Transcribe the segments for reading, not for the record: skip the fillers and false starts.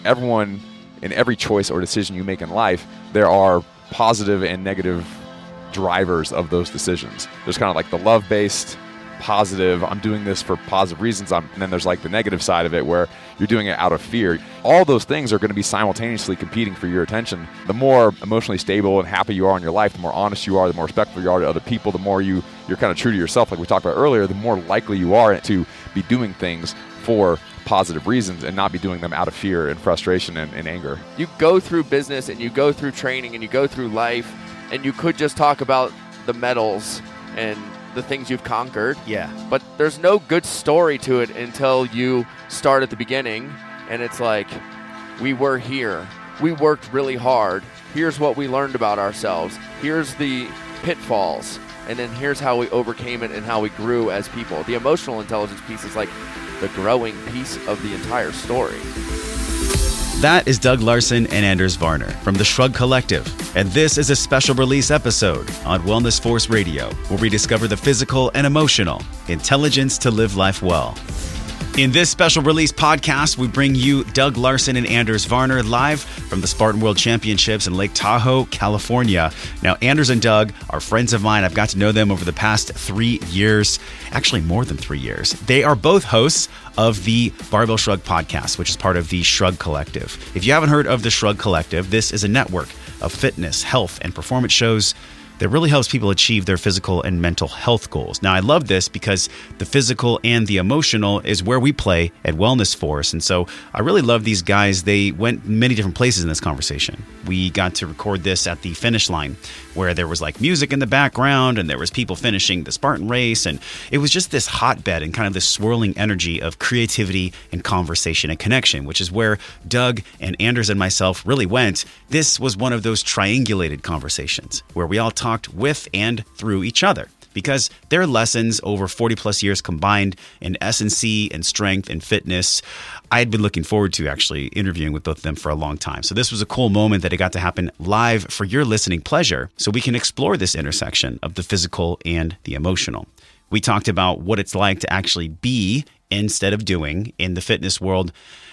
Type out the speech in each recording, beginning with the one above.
everyone, in every choice or decision you make in life, there are positive and negative drivers of those decisions. There's kind of like the love-based, positive, I'm doing this for positive reasons, and then there's like the negative side of it where you're doing it out of fear. All those things are going to be simultaneously competing for your attention. The more emotionally stable and happy you are in your life, the more honest you are, the more respectful you are to other people, the more you're kind of true to yourself, like we talked about earlier, the more likely you are to be doing things for positive reasons and not be doing them out of fear and frustration and anger. You go through business and you go through training and you go through life, and you could just talk about the medals and the things you've conquered. Yeah. But there's no good story to it until you start at the beginning, and it's like, we were here. We worked really hard. Here's what we learned about ourselves. Here's the pitfalls. And then here's how we overcame it and how we grew as people. The emotional intelligence piece is like the growing piece of the entire story. That is Doug Larson and Anders Varner from the Shrugged Collective, and this is a special release episode on Wellness Force Radio, where we discover the physical and emotional intelligence to live life well. In this special release podcast, we bring you Doug Larson and Anders Varner live from the Spartan World Championships in Lake Tahoe, California. Now, Anders and Doug are friends of mine. I've got to know them over the past 3 years, actually more than 3 years. They are both hosts of the Barbell Shrugged podcast, which is part of the Shrugged Collective. If you haven't heard of the Shrugged Collective, this is a network of fitness, health, and performance shows that really helps people achieve their physical and mental health goals. Now, I love this because the physical and the emotional is where we play at Wellness Force. And so I really love these guys. They went many different places in this conversation. We got to record this at the finish line where there was like music in the background and there was people finishing the Spartan race. And it was just this hotbed and kind of this swirling energy of creativity and conversation and connection, which is where Doug and Anders and myself really went. This was one of those triangulated conversations where we all talked with and through each other, because their lessons over 40 plus years combined in S&C and strength and fitness, I had been looking forward to actually interviewing with both of them for a long time. So this was a cool moment that it got to happen live for your listening pleasure, so we can explore this intersection of the physical and the emotional. We talked about what it's like to actually be instead of doing in the fitness world,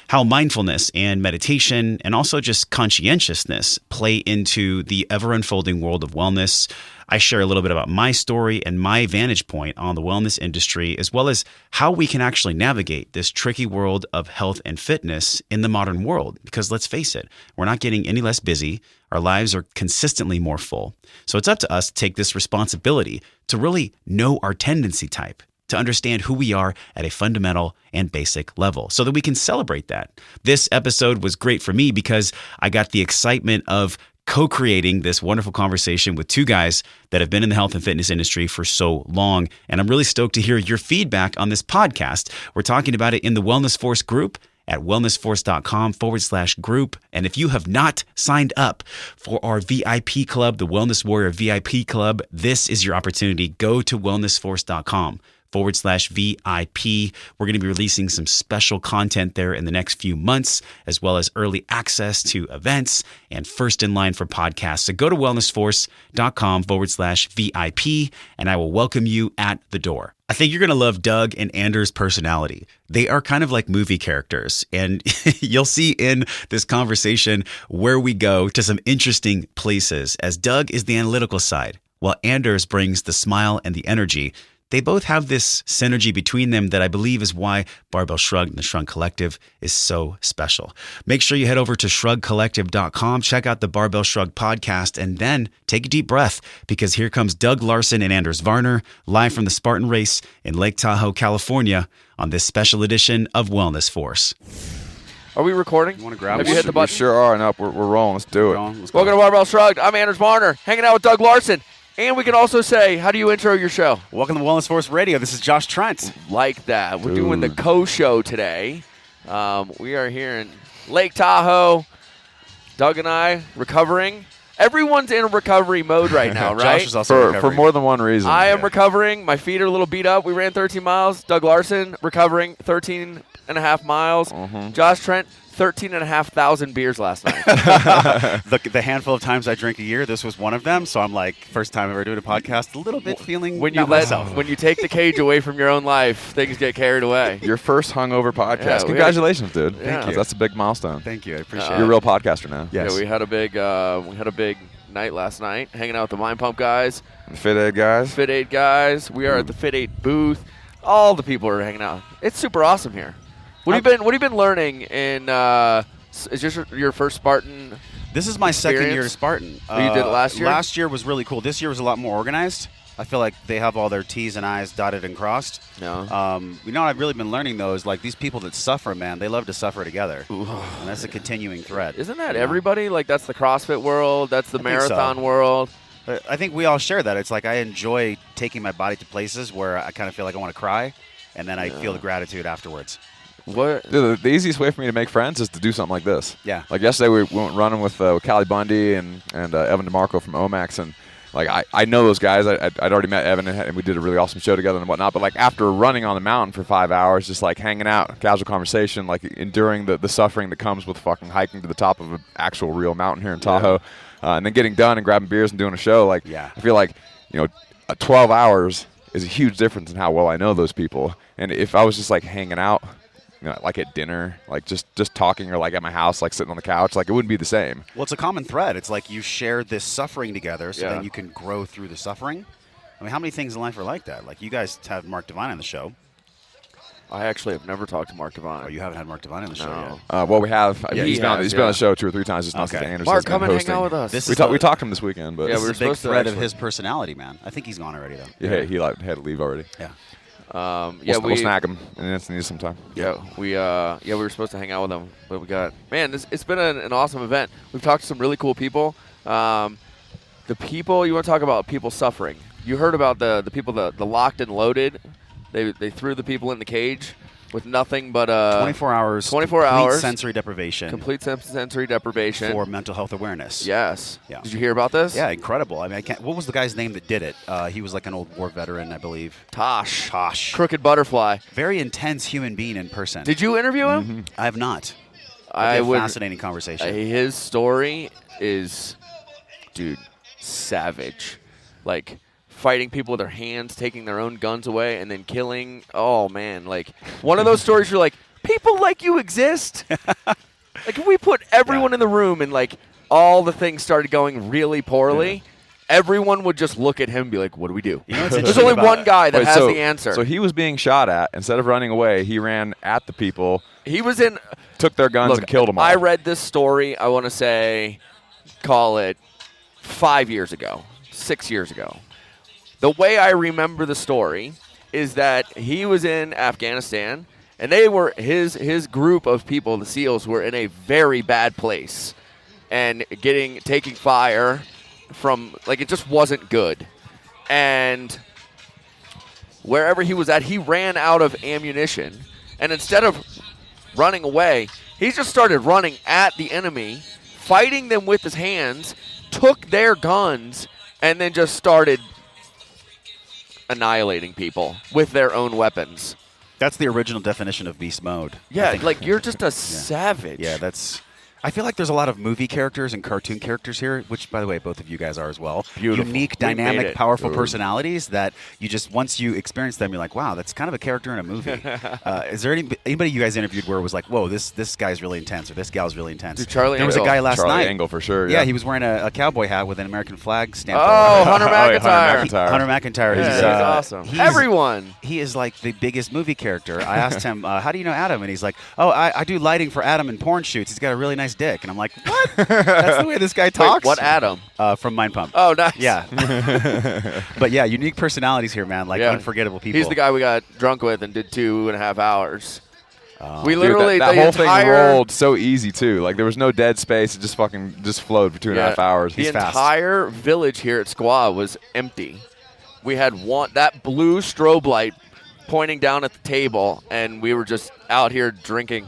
how mindfulness and meditation and also just conscientiousness play into the ever-unfolding world of wellness. I share a little bit about my story and my vantage point on the wellness industry, as well as how we can actually navigate this tricky world of health and fitness in the modern world. Because let's face it, we're not getting any less busy. Our lives are consistently more full. So it's up to us to take this responsibility to really know our tendency type, to understand who we are at a fundamental and basic level so that we can celebrate that. This episode was great for me because I got the excitement of co-creating this wonderful conversation with two guys that have been in the health and fitness industry for so long. And I'm really stoked to hear your feedback on this podcast. We're talking about it in the Wellness Force group at wellnessforce.com/group. And if you have not signed up for our VIP club, the Wellness Warrior VIP Club, this is your opportunity. Go to wellnessforce.com/VIP. We're going to be releasing some special content there in the next few months, as well as early access to events and first in line for podcasts. So go to wellnessforce.com/VIP, and I will welcome you at the door. I think you're going to love Doug and Anders' personality. They are kind of like movie characters, and you'll see in this conversation where we go to some interesting places, as Doug is the analytical side, while Anders brings the smile and the energy. They both have this synergy between them that I believe is why Barbell Shrugged and the Shrugged Collective is so special. Make sure you head over to shruggedcollective.com, check out the Barbell Shrugged podcast, and then take a deep breath, because here comes Doug Larson and Anders Varner live from the Spartan race in Lake Tahoe, California on this special edition of Wellness Force. Are we recording? You want to grab Have you hit the button? We sure are. No, we're rolling. Let's do it. Welcome to Barbell Shrugged. I'm Anders Varner, hanging out with Doug Larson. And we can also say, how do you intro your show? Welcome to Wellness Force Radio. This is Josh Trent. Like that. We're doing the co-show today. We are here in Lake Tahoe. Doug and I recovering. Everyone's in recovery mode right now, right? Josh is also For more than one reason. I am recovering. My feet are a little beat up. We ran 13 miles. Doug Larson recovering 13 and a half miles. Mm-hmm. Josh Trent, 13,500 beers last night. The handful of times I drink a year, this was one of them. So I'm like, first time ever doing a podcast, a little bit feeling When you not myself. when you take the cage away from your own life, things get carried away. Your first hungover podcast. Yeah, Congratulations, dude. Thank you. That's a big milestone. Thank you. I appreciate You're a it. real podcaster now. Yes. Yeah, we had a big night last night, hanging out with the Mind Pump guys, Fit Ed guys. Fit 8 guys. We are at the Fit 8 booth. All the people are hanging out. It's super awesome here. What have you been learning in? Is this your first Spartan? This is my second year experience? to Spartan. Oh, you did it last year? Last year was really cool. This year was a lot more organized. I feel like they have all their T's and I's dotted and crossed. No. What I've really been learning, though, is like these people that suffer, man, they love to suffer together. And that's a continuing thread. Isn't that you know? everybody? Like, that's the CrossFit world. That's the I think so. marathon world. But I think we all share that. It's like I enjoy taking my body to places where I kind of feel like I want to cry, and then I feel the gratitude afterwards. What? Dude, the easiest way for me to make friends is to do something like this. Yeah. Like yesterday, we went running with Callie Bundy and Evan DeMarco from Omax, and like I know those guys. I'd already met Evan, and we did a really awesome show together and whatnot. But like after running on the mountain for 5 hours, just like hanging out, casual conversation, like enduring the suffering that comes with fucking hiking to the top of an actual real mountain here in Tahoe, and then getting done and grabbing beers and doing a show. Like I feel like 12 hours is a huge difference in how well I know those people. And if I was just like hanging out, like at dinner, like just talking, or like at my house, like sitting on the couch, like it wouldn't be the same. Well, it's a common thread. It's like you share this suffering together, so Yeah. then you can grow through the suffering. I mean, how many things in life are like that? Like you guys have Mark Devine on the show. I actually have never talked to Mark Devine. Oh, you haven't had Mark Devine on the show No. yet. Well, we have. Yeah, he's he been has, on the show 2 or 3 times. Just not Okay. since Anderson's Mark, been come and hang hosting. out with us. This We is talked to him this weekend, but Yeah, This we were is a big supposed to thread of actually. his personality, man. I think he's gone already, though. yeah, he had to leave already. Yeah. We'll snag him and it's needed some time. Yeah, we were supposed to hang out with them, but we got it's been an awesome event. We've talked to some really cool people. The people you want to talk about people suffering. You heard about the people the locked and loaded. They threw the people in the cage with nothing but 24 hours. 24 complete hours. sensory deprivation. complete sensory deprivation for mental health awareness. Yes. Yeah. Did you hear about this? Yeah, incredible. I mean, what was the guy's name that did it? He was like an old war veteran, I believe. Tosh. Crooked Butterfly. Very intense human being in person. Did you interview him? I have not. I That'd be a would. fascinating conversation. His story is, dude, savage. Like fighting people with their hands, taking their own guns away, and then killing. Oh man, like one of those stories. You're like, people like you exist. Like if we put everyone in the room and like all the things started going really poorly. Everyone would just look at him and be like, what do we do? You know what's There's interesting only about one it? guy that Wait, has so- the answer. So he was being shot at. Instead of running away, he ran at the people, He was in. took their guns, Look, and killed them all. I read this story, I want to say, call it 5 years ago, 6 years ago. The way I remember the story is that he was in Afghanistan, and they were his group of people, the SEALs, were in a very bad place, and taking fire from, like, it just wasn't good. And wherever he was at, he ran out of ammunition, and instead of running away, he just started running at the enemy, fighting them with his hands, took their guns, and then just started annihilating people with their own weapons. That's the original definition of beast mode. I Yeah, think. like you're just a savage. Yeah, I feel like there's a lot of movie characters and cartoon characters here, which, by the way, both of you guys are as well. Beautiful. Unique, We made dynamic, it. powerful Ooh. personalities that you just, once you experience them, you're like, wow, that's kind of a character in a movie. Is there anybody you guys interviewed where it was like, whoa, this guy's really intense, or this gal's really intense? Dude, Charlie there was a Angle. guy last Charlie night. Angle for sure. Yeah, he was wearing a cowboy hat with an American flag stamped Oh, over it. Hunter Oh, yeah, McIntyre. Hunter Hunter McIntyre. Yeah, he's awesome. Everyone. He is like the biggest movie character. I asked him, how do you know Adam? And he's like, oh, I do lighting for Adam in porn shoots. He's got a really nice dick. And I'm like, what? That's the way this guy talks. Wait, what Adam? From Mind Pump. Oh, nice. Yeah. But yeah, unique personalities here, man. Like Yeah. unforgettable people. He's the guy we got drunk with and did 2.5 hours. We literally, Dude, that the whole entire, thing rolled so easy too. Like there was no dead space. It just flowed for 2.5 hours. The He's fast. entire village here at Squaw was empty. We had that blue strobe light pointing down at the table, and we were just out here drinking.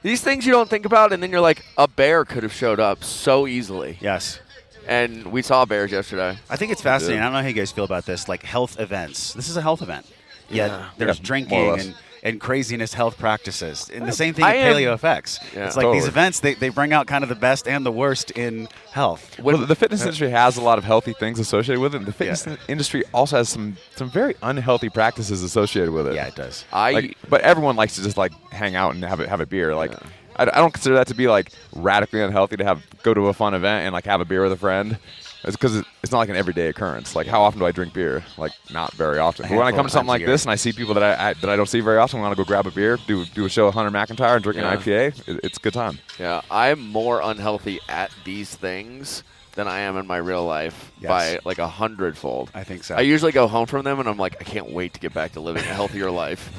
These things you don't think about, and then you're like, a bear could have showed up so easily. Yes. And we saw bears yesterday. I think it's fascinating. I don't know how you guys feel about this. Like health events. This is a health event. Yet Yeah. there's Yeah, more or drinking less. and and craziness health practices. And the same thing I at am- Paleo FX. Yeah. It's like these events, they bring out kind of the best and the worst in health. Well, the fitness industry has a lot of healthy things associated with it. And the fitness industry also has some very unhealthy practices associated with it. Yeah, it does. But everyone likes to just like hang out and have a beer. Like, I don't consider that to be like radically unhealthy to go to a fun event and like have a beer with a friend. It's because it's not like an everyday occurrence. Like, how often do I drink beer? Like, not very often. But when I come to something like this and I see people that I don't see very often, I want to go grab a beer, do a show with Hunter McIntyre and drink an IPA. It's a good time. Yeah, I'm more unhealthy at these things than I am in my real life by like 100-fold. I think so. I usually go home from them and I'm like, I can't wait to get back to living a healthier life.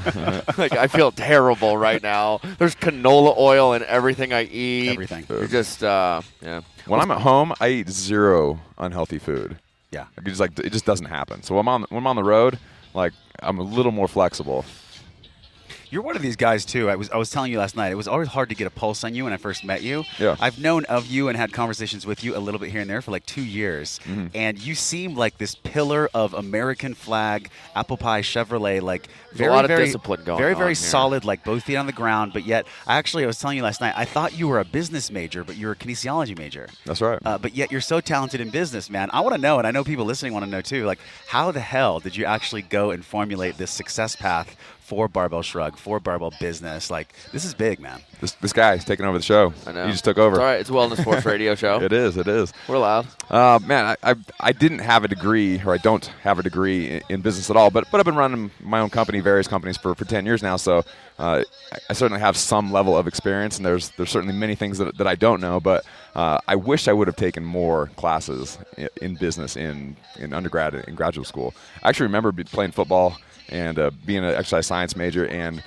Like, I feel terrible right now. There's canola oil in everything I eat. Everything. You're just, yeah. When I'm at home, I eat zero unhealthy food. Yeah. It just doesn't happen. So when I'm on the road, like, I'm a little more flexible. You're one of these guys too. I was telling you last night. It was always hard to get a pulse on you when I first met you. Yeah. I've known of you and had conversations with you a little bit here and there for like 2 years, and you seem like this pillar of American flag, apple pie Chevrolet, like There's a lot of discipline going very on very here. solid, like both feet on the ground. But yet, I was telling you last night, I thought you were a business major, but you're a kinesiology major. That's right. But yet you're so talented in business, man. I want to know, and I know people listening want to know too, like how the hell did you actually go and formulate this success path for Barbell Shrug, for Barbell Business? Like, this is big, man. This guy's taking over the show. I know. He just took over. It's all right. It's a wellness sports radio show. It is. We're loud. Man, I didn't have a degree, or I don't have a degree in business at all, but I've been running my own company, various companies for 10 years now, so I certainly have some level of experience, and there's certainly many things that I don't know, but I wish I would have taken more classes in business in undergrad and graduate school. I actually remember playing football and being an exercise science major, and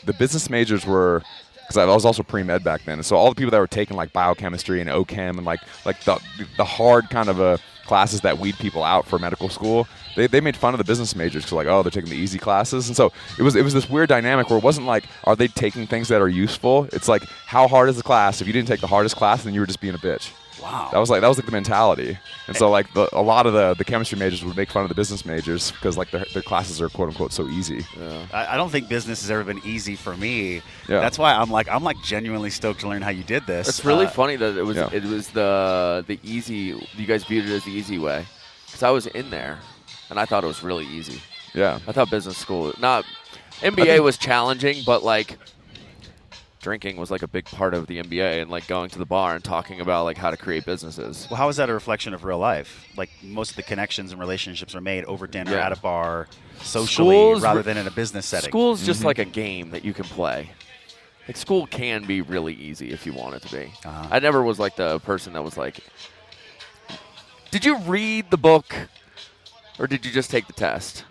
the business majors were, because I was also pre-med back then, and so all the people that were taking like biochemistry and OChem and like the hard kind of classes that weed people out for medical school, they made fun of the business majors because like, oh, they're taking the easy classes, and so it was this weird dynamic where it wasn't like, are they taking things that are useful? It's like, how hard is the class? If you didn't take the hardest class, then you were just being a bitch. Wow. That was like the mentality, and so like a lot of the chemistry majors would make fun of the business majors because like their classes are quote unquote so easy. Yeah. I don't think business has ever been easy for me. Yeah. That's why I'm like genuinely stoked to learn how you did this. It's really funny that it was yeah. it was the easy. You guys viewed it as the easy way, because I was in there, and I thought it was really easy. Yeah. I thought business school, not MBA was challenging, but like drinking was like a big part of the MBA, and like going to the bar and talking about like how to create businesses. Well, how is that a reflection of real life? Like, most of the connections and relationships are made over dinner, Yeah. at a bar, socially, Schools rather were- than in a business setting. School's just like a game that you can play. Like, school can be really easy if you want it to be. Uh-huh. I never was like the person that was like, did you read the book or did you just take the test?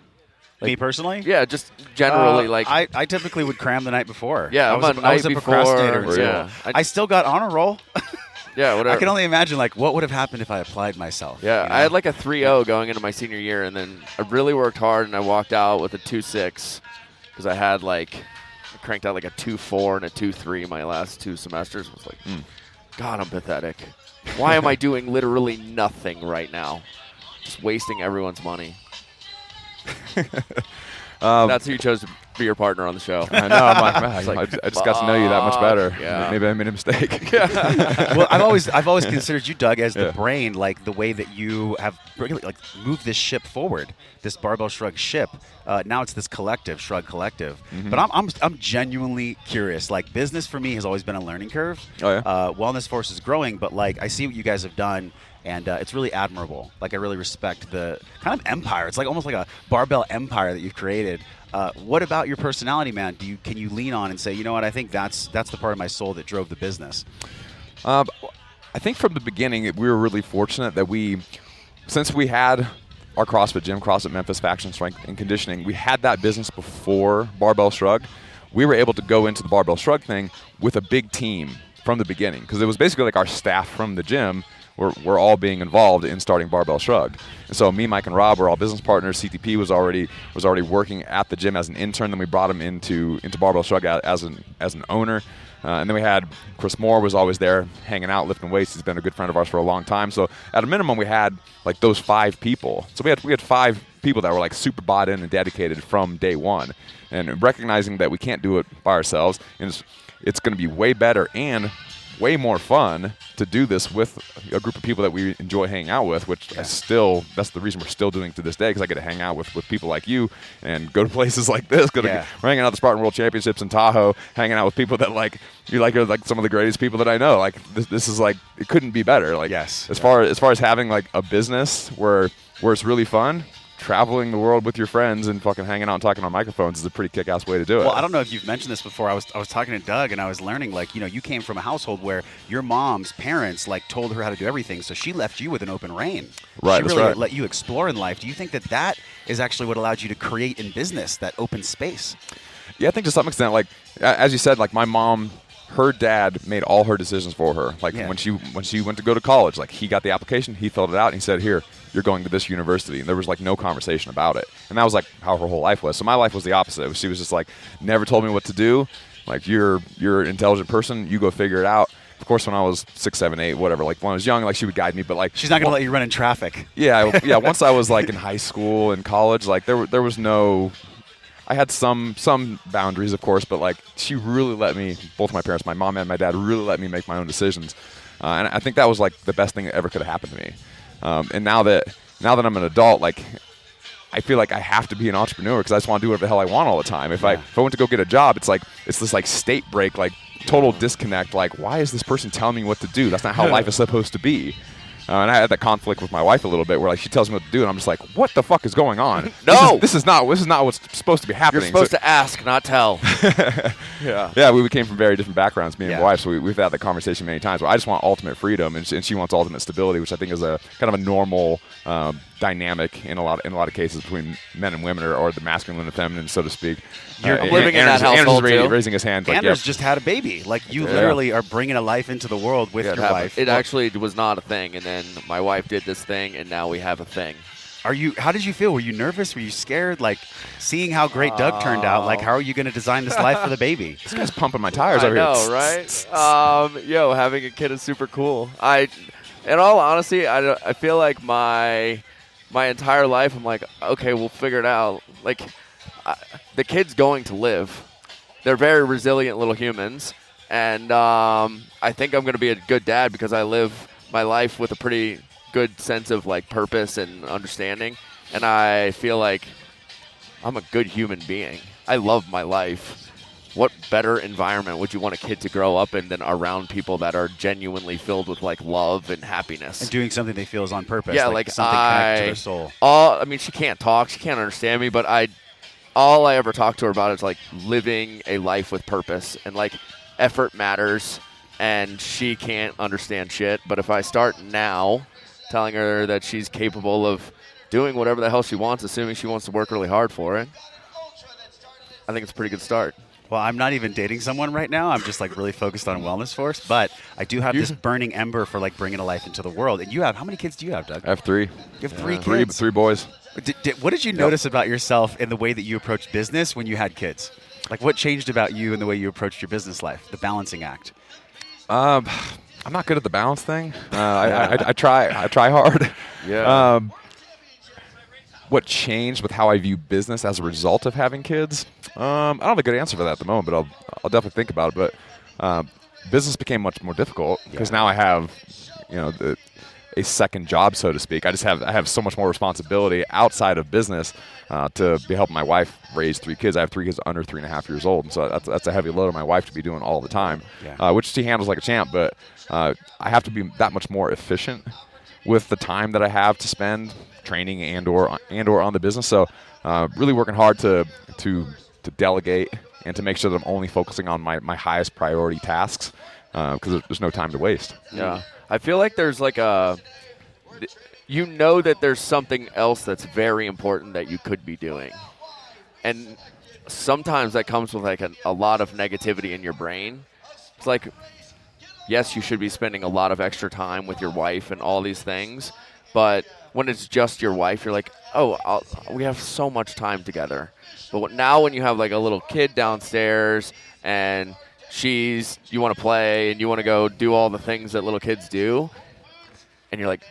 Me personally? Yeah, just generally like. I typically would cram the night before. Yeah, I was I'm a I was a night procrastinator. before, too. yeah. I still got honor roll. yeah, whatever. I can only imagine like what would have happened if I applied myself. Yeah, you know? I had like a 3.0 going into my senior year, and then I really worked hard, and I walked out with a 2.6 because I had I cranked out like a 2.4 and a 2.3 my last 2 semesters. I was like, God, I'm pathetic. Why am I doing literally nothing right now? Just wasting everyone's money. That's who you chose to be your partner on the show. I know. I'm like, man, I just got to know you that much better. Yeah. Maybe I made a mistake. Well, I've always considered you, Doug, as the Yeah. brain, like the way that you have really like moved this ship forward, this Barbell Shrug ship. Now it's this collective, Shrug Collective. But I'm genuinely curious. Like, business for me has always been a learning curve. Oh, yeah? Wellness Force is growing, but like I see what you guys have done. And it's really admirable. Like, I really respect the kind of empire. It's like almost like a barbell empire that you've created. What about your personality, man? Can you lean on and say, you know what? I think that's the part of my soul that drove the business. I think from the beginning we were really fortunate that since we had our CrossFit gym, CrossFit Memphis Faction Strength and Conditioning, we had that business before Barbell Shrug. We were able to go into the Barbell Shrug thing with a big team from the beginning, because it was basically like our staff from the gym we're all being involved in starting Barbell Shrugged. And so me, Mike, and Rob were all business partners. CTP was already working at the gym as an intern. Then we brought him into Barbell Shrugged as an owner. And then we had Chris Moore was always there hanging out, lifting weights. He's been a good friend of ours for a long time. So at a minimum, we had like those 5 people. So we had 5 people that were like super bought in and dedicated from day one, and recognizing that we can't do it by ourselves, and it's going to be way better and way more fun to do this with a group of people that we enjoy hanging out with, which that's the reason we're still doing to this day, because I get to hang out with people like you and go to places like this. We're hanging out at the Spartan World Championships in Tahoe, hanging out with people that you're like some of the greatest people that I know. Like this is like, it couldn't be better. Like as far as having like a business where it's really fun, traveling the world with your friends and fucking hanging out and talking on microphones is a pretty kick-ass way to do it. Well, I don't know if you've mentioned this before. I was talking to Doug, and I was learning, like, you came from a household where your mom's parents, like, told her how to do everything, so she left you with an open rein. Right, she really let you explore in life. Do you think that is actually what allowed you to create in business, that open space? Yeah, I think to some extent, like, as you said, like, my mom, her dad made all her decisions for her. Like, when she went to go to college, like, he got the application, he filled it out, and he said, here, you're going to this university. And there was like no conversation about it. And that was like how her whole life was. So my life was the opposite. She was just like, never told me what to do. Like, you're an intelligent person, you go figure it out. Of course, when I was 6, 7, 8, whatever, like when I was young, like she would guide me, but like she's not gonna let you run in traffic. Yeah. Once I was like in high school and college, like there was no, I had some boundaries, of course, but like she really let me, both my parents, my mom and my dad, really let me make my own decisions. And I think that was like the best thing that ever could have happened to me. And now that I'm an adult, like I feel like I have to be an entrepreneur because I just want to do whatever the hell I want all the time. If I went to go get a job, it's this like state break, like total disconnect. Like, why is this person telling me what to do? That's not how life is supposed to be. And I had that conflict with my wife a little bit, where like she tells me what to do, and I'm just like, "What the fuck is going on? No, this is not what's supposed to be happening." You're supposed to ask, not tell. Yeah. We came from very different backgrounds, me and my wife, so we've had that conversation many times. Where I just want ultimate freedom, and she wants ultimate stability, which I think is a kind of a normal dynamic in a lot of cases between men and women, or the masculine and the feminine, so to speak. You're living in that household too. Raising his hand. Like, Anders just had a baby. Like, you literally are bringing a life into the world with your wife. It actually was not a thing, and then my wife did this thing, and now we have a thing. How did you feel? Were you nervous? Were you scared? Like, seeing how great Doug turned out, like, how are you going to design this life for the baby? This guy's pumping my tires over here. I know, right? Having a kid is super cool. In all honesty, I feel like my entire life, I'm like, okay, we'll figure it out. Like, the kid's going to live. They're very resilient little humans, and I think I'm going to be a good dad because I live my life with a pretty good sense of like purpose and understanding, and I feel like I'm a good human being. I love my life. What better environment would you want a kid to grow up in than around people that are genuinely filled with like love and happiness and doing something they feel is on purpose? Yeah, like something connected to their soul. I mean, she can't talk, she can't understand me, but all I ever talk to her about is like living a life with purpose, and like effort matters, and she can't understand shit. But if I start now telling her that she's capable of doing whatever the hell she wants, assuming she wants to work really hard for it, I think it's a pretty good start. Well, I'm not even dating someone right now. I'm just like really focused on Wellness Force, but I do have this burning ember for like bringing a life into the world. And how many kids do you have, Doug? I have 3. You have 3 kids? Three boys. What did you notice about yourself in the way that you approached business when you had kids? Like, what changed about you in the way you approached your business life, the balancing act? I'm not good at the balance thing. I try hard. Yeah. What changed with how I view business as a result of having kids? I don't have a good answer for that at the moment, but I'll definitely think about it. But business became much more difficult because now I have, a second job, so to speak. I have so much more responsibility outside of business to be helping my wife raise 3 kids. I have 3 kids under 3.5 years old, and so that's a heavy load on my wife to be doing all the time, which she handles like a champ. But I have to be that much more efficient with the time that I have to spend training and or on the business. So really working hard to delegate and to make sure that I'm only focusing on my highest priority tasks because there's no time to waste. Yeah. I feel like there's like that there's something else that's very important that you could be doing. And sometimes that comes with like a lot of negativity in your brain. It's like, yes, you should be spending a lot of extra time with your wife and all these things, but when it's just your wife, you're like, we have so much time together. But now when you have like a little kid downstairs and you want to play and you want to go do all the things that little kids do, and you're like,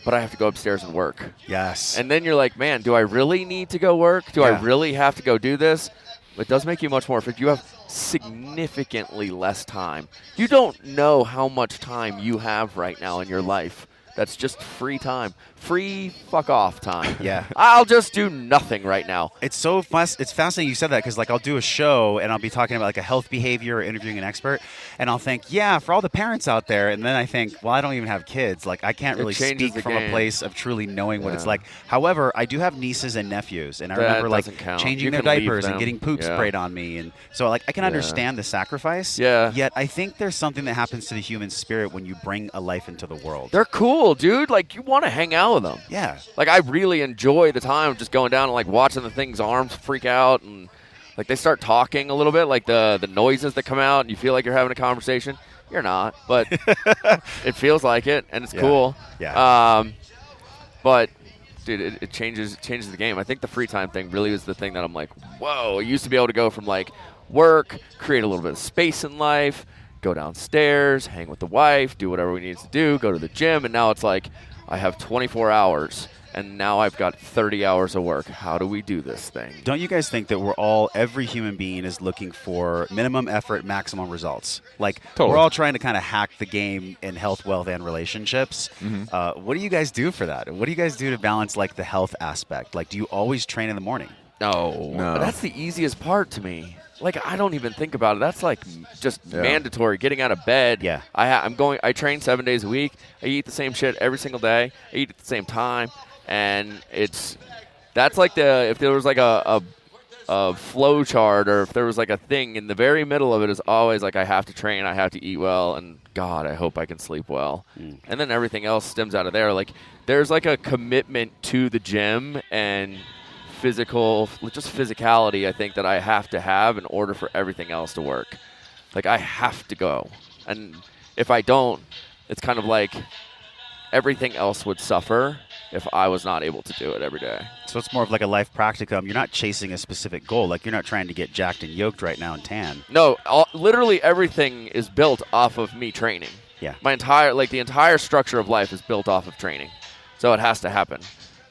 but I have to go upstairs and work. Yes. And then you're like, man, do I really need to go work? Do I really have to go do this? It does make you much more efficient. You have significantly less time. You don't know how much time you have right now in your life. That's just free time. Free fuck off time. Yeah. I'll just do nothing right now. It's so it's fascinating you said that, because like I'll do a show and I'll be talking about like a health behavior or interviewing an expert, and I'll think, yeah, for all the parents out there, and then I think, well, I don't even have kids. Like I can't really speak from a place of truly knowing what it's like. However, I do have nieces and nephews, and I remember like changing their diapers and getting poop sprayed on me, and so like I can understand the sacrifice. Yeah. Yet I think there's something that happens to the human spirit when you bring a life into the world. They're cool, dude. Like you want to hang out with them. Yeah. Like I really enjoy the time of just going down and like watching the thing's arms freak out, and like they start talking a little bit, like the noises that come out, and you feel like you're having a conversation. You're not, but it feels like it, and it's cool. Yeah. But dude, it changes the game. I think the free time thing really is the thing that I'm like, whoa. I used to be able to go from like work, create a little bit of space in life, go downstairs, hang with the wife, do whatever we need to do, go to the gym, and now it's like I have 24 hours, and now I've got 30 hours of work. How do we do this thing? Don't you guys think that every human being is looking for minimum effort, maximum results? Like, we're all trying to kind of hack the game in health, wealth, and relationships. What do you guys do for that? What do you guys do to balance, like, the health aspect? Like, do you always train in the morning? No. That's the easiest part to me. Like, I don't even think about it. That's like just mandatory. Getting out of bed. Yeah. I train 7 days a week. I eat the same shit every single day. I eat at the same time, and that's like if there was like a flow chart, or if there was like a thing in the very middle of it, is always like I have to train, I have to eat well, and God, I hope I can sleep well. And then everything else stems out of there. Like there's like a commitment to the gym and physicality, I think, that I have to have in order for everything else to work. Like I have to go, and if I don't, it's kind of like everything else would suffer if I was not able to do it every day. So it's more of like a life practicum. You're not chasing a specific goal. Like you're not trying to get jacked and yoked right now and tan. No, literally everything is built off of me training. Yeah. The entire structure of life is built off of training. So it has to happen.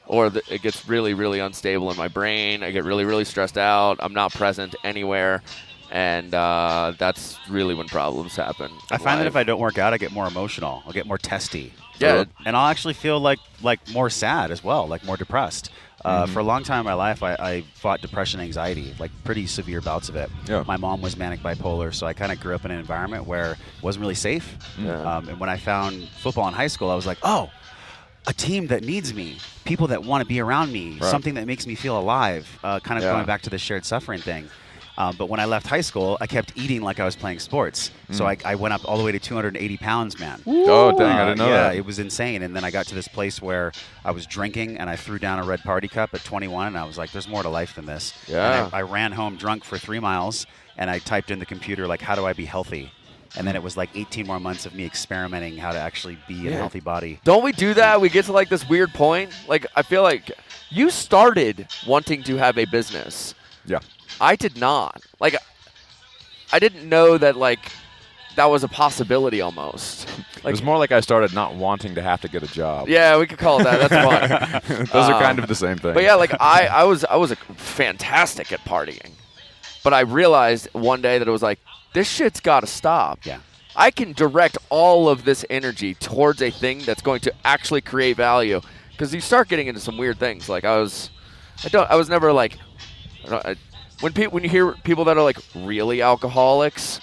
Or it gets really, really unstable in my brain. I get really, really stressed out. I'm not present anywhere. And that's really when problems happen. I find that if I don't work out, I get more emotional. I'll get more testy. Yeah. And I'll actually feel like more sad as well, like more depressed. For a long time in my life, I fought depression and anxiety, like pretty severe bouts of it. Yeah. My mom was manic bipolar, so I kind of grew up in an environment where it wasn't really safe. And when I found football in high school, I was like, oh, a team that needs me, people that want to be around me, something that makes me feel alive, going back to the shared suffering thing. But when I left high school, I kept eating like I was playing sports. So I went up all the way to 280 pounds, man. Oh, dang, I didn't know that. Yeah, it was insane. And then I got to this place where I was drinking, and I threw down a red party cup at 21, and I was like, there's more to life than this. Yeah. And I ran home drunk for 3 miles, and I typed in the computer, like, how do I be healthy? And then it was like 18 more months of me experimenting how to actually be in a healthy body. Don't we do that? We get to like this weird point. Like I feel like you started wanting to have a business. Yeah. I did not. Like I didn't know that like that was a possibility almost. Like, it was more like I started not wanting to have to get a job. Yeah, we could call it that. That's fine. Those are kind of the same thing. But yeah, like I was fantastic at partying. But I realized one day that it was like, this shit's got to stop. Yeah. I can direct all of this energy towards a thing that's going to actually create value. Because you start getting into some weird things. Like I was never like, when you hear people that are like really alcoholics,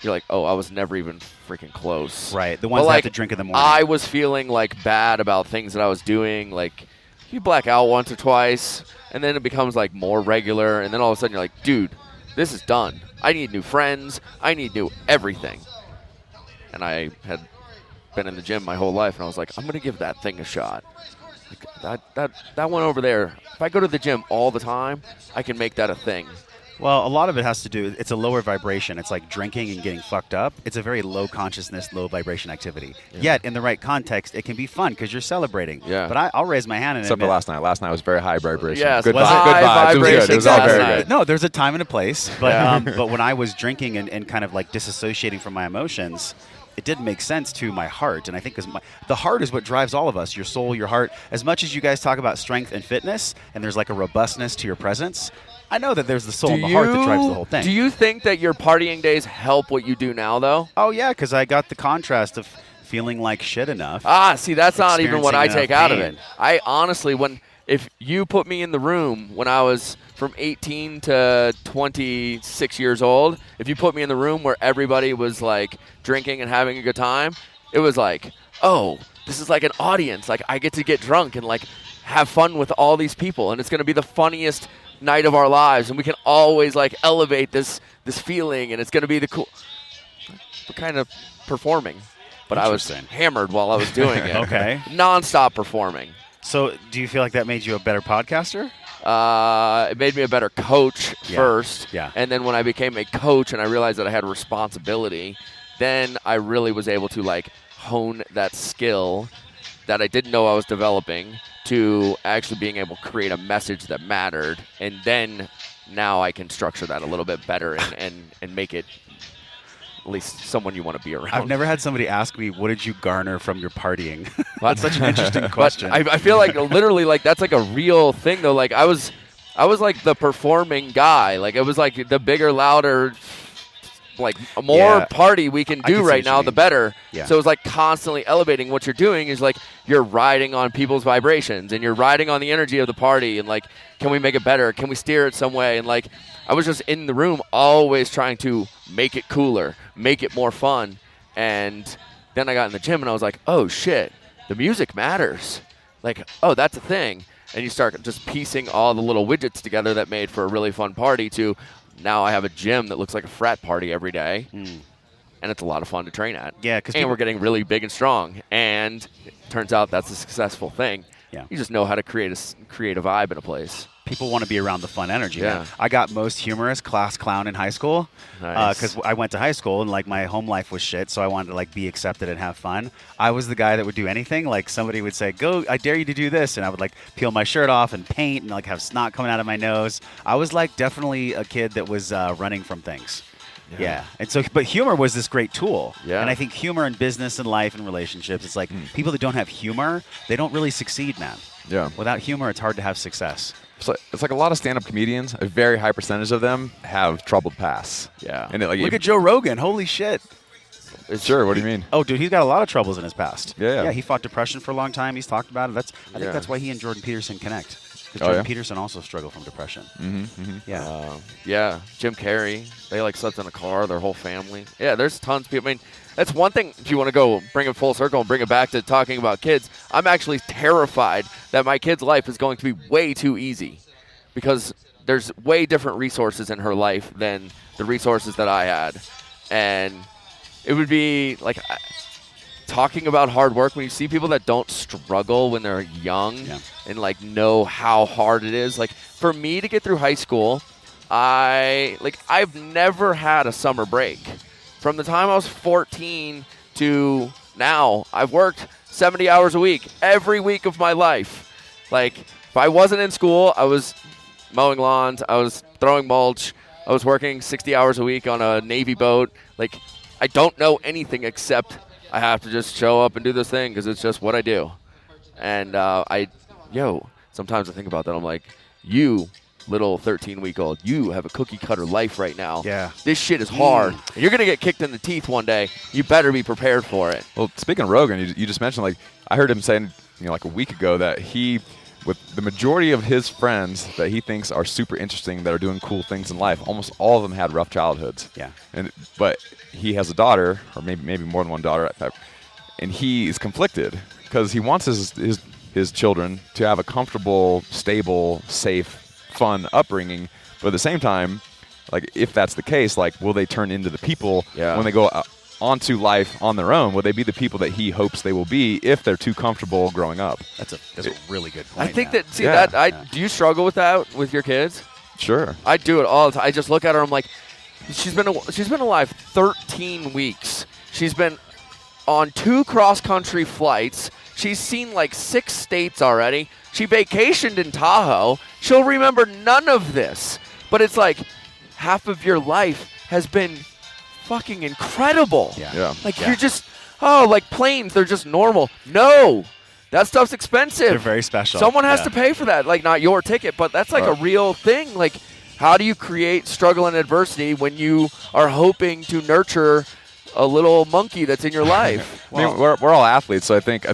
you're like, oh, I was never even freaking close. Right. The ones that have to drink in the morning. I was feeling like bad about things that I was doing. Like you black out once or twice, and then it becomes like more regular, and then all of a sudden you're like, dude, this is done. I need new friends. I need new everything. And I had been in the gym my whole life, and I was like, I'm going to give that thing a shot. Like that one over there, if I go to the gym all the time, I can make that a thing. Well, a lot of it has to do, it's a lower vibration. It's like drinking and getting fucked up. It's a very low consciousness, low vibration activity. Yeah. Yet, in the right context, it can be fun because you're celebrating. Yeah. But I'll raise my hand and Except for last night. Last night was very high vibration. Yes, good was vibes. Good vibes. It was good. It was all very good. No, there's a time and a place. But but when I was drinking and kind of like disassociating from my emotions, it did make sense to my heart. And I think the heart is what drives all of us, your soul, your heart. As much as you guys talk about strength and fitness, and there's like a robustness to your presence, I know that there's the soul and the heart that drives the whole thing. Do you think that your partying days help what you do now, though? Oh, yeah, because I got the contrast of feeling like shit enough. See, that's not even what I take out of it. pain. I honestly, if you put me in the room when I was from 18 to 26 years old, if you put me in the room where everybody was like drinking and having a good time, it was like, oh, this is like an audience. Like I get to get drunk and like have fun with all these people, and it's going to be the funniest night of our lives, and we can always like elevate this feeling, and it's going to be the cool kind of performing. But I was hammered while I was doing it. Okay. Non-stop performing. So do you feel like that made you a better podcaster? It made me a better coach first. Yeah. And then when I became a coach and I realized that I had responsibility, then I really was able to like hone that skill that I didn't know I was developing to actually being able to create a message that mattered. And then now I can structure that a little bit better and make it at least someone you want to be around. I've never had somebody ask me, what did you garner from your partying? That's such an interesting question. I feel like literally like that's like a real thing though. Like I was like the performing guy. Like it was like the bigger, louder, like more party we can do right now, the better. Yeah. So it's like constantly elevating. What you're doing is like you're riding on people's vibrations and you're riding on the energy of the party and like, can we make it better? Can we steer it some way? And like I was just in the room always trying to make it cooler, make it more fun. And then I got in the gym and I was like, oh shit, the music matters. Like, oh, that's a thing. And you start just piecing all the little widgets together that made for a really fun party to now I have a gym that looks like a frat party every day. And it's a lot of fun to train at. Yeah, and we're getting really big and strong. And it turns out that's a successful thing. Yeah. You just know how to create a vibe in a place. People want to be around the fun energy. Yeah. Man. I got most humorous class clown in high school because I went to high school and like my home life was shit, so I wanted to like be accepted and have fun. I was the guy that would do anything. Like somebody would say, "Go, I dare you to do this," and I would like peel my shirt off and paint and like have snot coming out of my nose. I was like definitely a kid that was running from things. Yeah. And so, but humor was this great tool. Yeah. And I think humor in business and life and relationships, it's like people that don't have humor, they don't really succeed, man. Yeah. Without humor, it's hard to have success. So it's like a lot of stand-up comedians, a very high percentage of them have troubled pasts. Yeah. And Look at Joe Rogan. Holy shit. Sure, what do you mean? Oh, dude, he's got a lot of troubles in his past. Yeah. Yeah, he fought depression for a long time. He's talked about it. I think that's why he and Jordan Peterson connect. Because Jordan Peterson also struggled from depression. Yeah. Jim Carrey, they like slept in a car, their whole family. Yeah, there's tons of people. I mean, that's one thing, if you want to go bring it full circle and bring it back to talking about kids, I'm actually terrified that my kid's life is going to be way too easy because there's way different resources in her life than the resources that I had. And it would be like talking about hard work when you see people that don't struggle when they're young and like know how hard it is. Like for me to get through high school, I've never had a summer break. From the time I was 14 to now, I've worked 70 hours a week, every week of my life. Like, if I wasn't in school, I was mowing lawns, I was throwing mulch, I was working 60 hours a week on a Navy boat. Like, I don't know anything except I have to just show up and do this thing because it's just what I do. And sometimes I think about that. I'm like, you little 13-week-old, you have a cookie-cutter life right now. Yeah. This shit is hard. And you're going to get kicked in the teeth one day. You better be prepared for it. Well, speaking of Rogan, you just mentioned, like, I heard him saying, like a week ago that he, with the majority of his friends that he thinks are super interesting, that are doing cool things in life, almost all of them had rough childhoods. Yeah. But he has a daughter, or maybe more than one daughter, and he is conflicted because he wants his children to have a comfortable, stable, safe, fun upbringing, but at the same time, like if that's the case, like will they turn into the people when they go onto life on their own? Will they be the people that he hopes they will be if they're too comfortable growing up? That's a really good point. I think man. do you struggle with that with your kids? Sure. I do it all the time. I just look at her, I'm like, she's been alive 13 weeks. She's been on 2 cross-country flights. She's seen like 6 states already. She vacationed in Tahoe. She'll remember none of this. But it's like half of your life has been fucking incredible. Yeah. Like you're just, like planes, they're just normal. No, that stuff's expensive. They're very special. Someone has to pay for that. Like not your ticket, but that's like a real thing. Like how do you create struggle and adversity when you are hoping to nurture a little monkey that's in your life? I mean, we're all athletes, so I think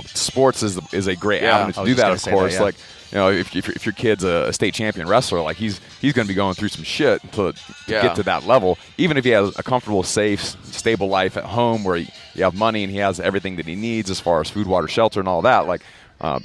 sports is a great avenue to do that. Of course, like if your kid's a state champion wrestler, like he's going to be going through some shit to get to that level. Even if he has a comfortable, safe, stable life at home where you have money and he has everything that he needs as far as food, water, shelter, and all that, like.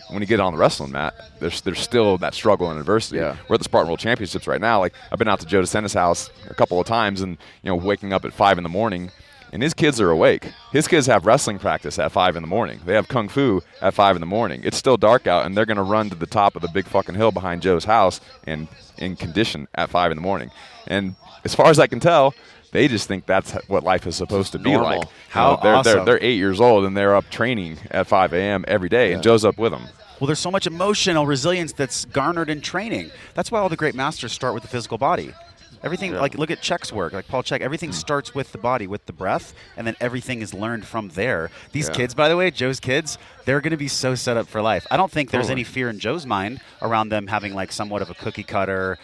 When you get on the wrestling mat, there's still that struggle and adversity. Yeah. We're at the Spartan World Championships right now. Like I've been out to Joe DeSenna's house a couple of times, and waking up at 5 in the morning, and his kids are awake. His kids have wrestling practice at 5 in the morning. They have kung fu at 5 in the morning. It's still dark out, and they're going to run to the top of the big fucking hill behind Joe's house and in condition at 5 in the morning. And as far as I can tell, they just think that's what life is supposed to be normal. like. How awesome. They're 8 years old and they're up training at 5 a.m. every day, and Joe's up with them. Well, there's so much emotional resilience that's garnered in training. That's why all the great masters start with the physical body. Everything, like look at Czech's work, like Paul Czech, everything starts with the body, with the breath, and then everything is learned from there. These kids, by the way, Joe's kids, they're going to be so set up for life. I don't think there's any fear in Joe's mind around them having like somewhat of a cookie cutter,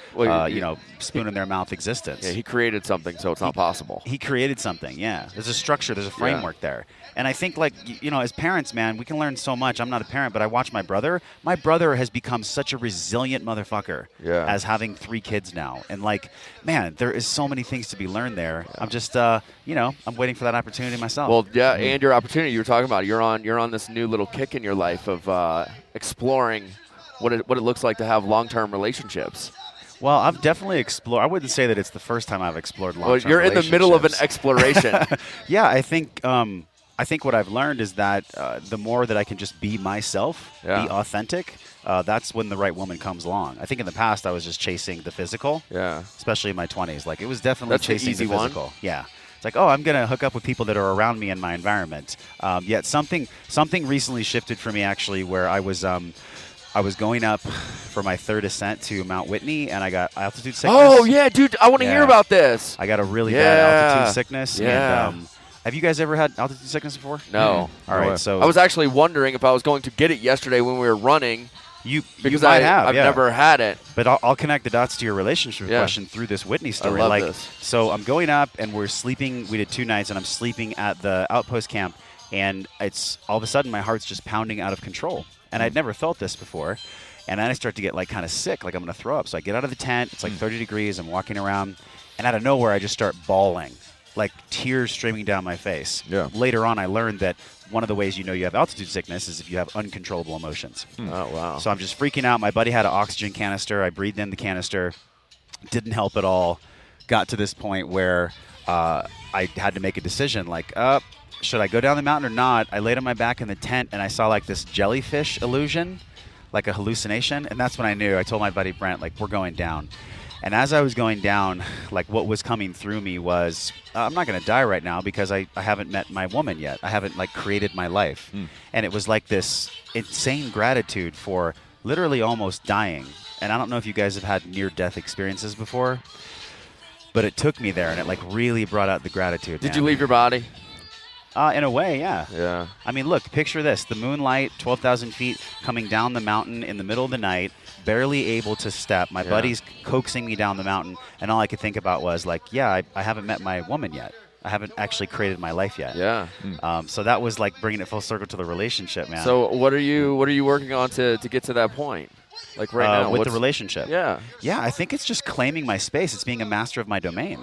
spoon in their mouth existence. Yeah, he created something, so it's not possible. He created something, yeah. There's a structure, there's a framework there. And I think, like, as parents, man, we can learn so much. I'm not a parent, but I watch my brother. My brother has become such a resilient motherfucker as having 3 kids now. And, like, man, there is so many things to be learned there. I'm just, I'm waiting for that opportunity myself. Well, yeah, and your opportunity you were talking about, you're on this new little kick in your life of exploring what it looks like to have long-term relationships. Well, I've definitely explored. I wouldn't say that it's the first time I've explored long-term you're in the middle of an exploration. Yeah, I think what I've learned is that the more that I can just be myself, be authentic, that's when the right woman comes along. I think in the past I was just chasing the physical, especially in my 20s. Like it was definitely chasing the physical. One. Yeah. It's like, I'm going to hook up with people that are around me in my environment. Yet something recently shifted for me actually where I was going up for my 3rd ascent to Mount Whitney, and I got altitude sickness. Oh, yeah, dude, I want to hear about this. I got a really bad altitude sickness. Yeah. And, have you guys ever had altitude sickness before? No. All right, so I was actually wondering if I was going to get it yesterday when we were running. Because I've never had it. But I'll connect the dots to your relationship question through this Whitney story. I love this. So I'm going up, and we're sleeping. We did 2 nights, and I'm sleeping at the outpost camp, and it's all of a sudden my heart's just pounding out of control. And I'd never felt this before. And then I start to get like kind of sick, like I'm going to throw up. So I get out of the tent. It's like 30 degrees. I'm walking around, and out of nowhere I just start bawling, like tears streaming down my face. Yeah. Later on, I learned that one of the ways you have altitude sickness is if you have uncontrollable emotions. Oh, wow. So I'm just freaking out. My buddy had an oxygen canister. I breathed in the canister. Didn't help at all. Got to this point where I had to make a decision, like, should I go down the mountain or not? I laid on my back in the tent, and I saw like this jellyfish illusion, like a hallucination. And that's when I knew. I told my buddy Brent, like, we're going down. And as I was going down, like what was coming through me was, I'm not going to die right now because I haven't met my woman yet. I haven't like created my life. And it was like this insane gratitude for literally almost dying. And I don't know if you guys have had near-death experiences before, but it took me there, and it like really brought out the gratitude. Did you leave your body? In a way, yeah. Yeah. I mean, look, picture this. The moonlight, 12,000 feet, coming down the mountain in the middle of the night, barely able to step. My buddy's coaxing me down the mountain, and all I could think about was, like, I haven't met my woman yet. I haven't actually created my life yet. Yeah. So that was like bringing it full circle to the relationship, man. So what are you working on to get to that point? Like right now? With the relationship. Yeah. Yeah, I think it's just claiming my space. It's being a master of my domain.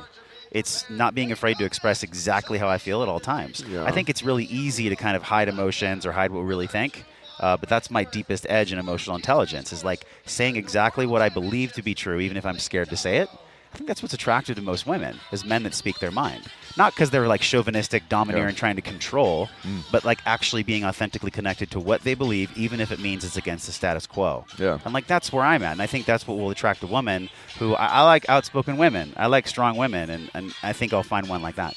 It's not being afraid to express exactly how I feel at all times. Yeah. I think it's really easy to kind of hide emotions or hide what we really think. But that's my deepest edge in emotional intelligence, is like saying exactly what I believe to be true, even if I'm scared to say it. I think that's what's attractive to most women, is men that speak their mind. Not because they're like chauvinistic, domineering, trying to control, but like actually being authentically connected to what they believe, even if it means it's against the status quo. Yeah. And like that's where I'm at. And I think that's what will attract a woman who I like outspoken women. I like strong women, and I think I'll find one like that.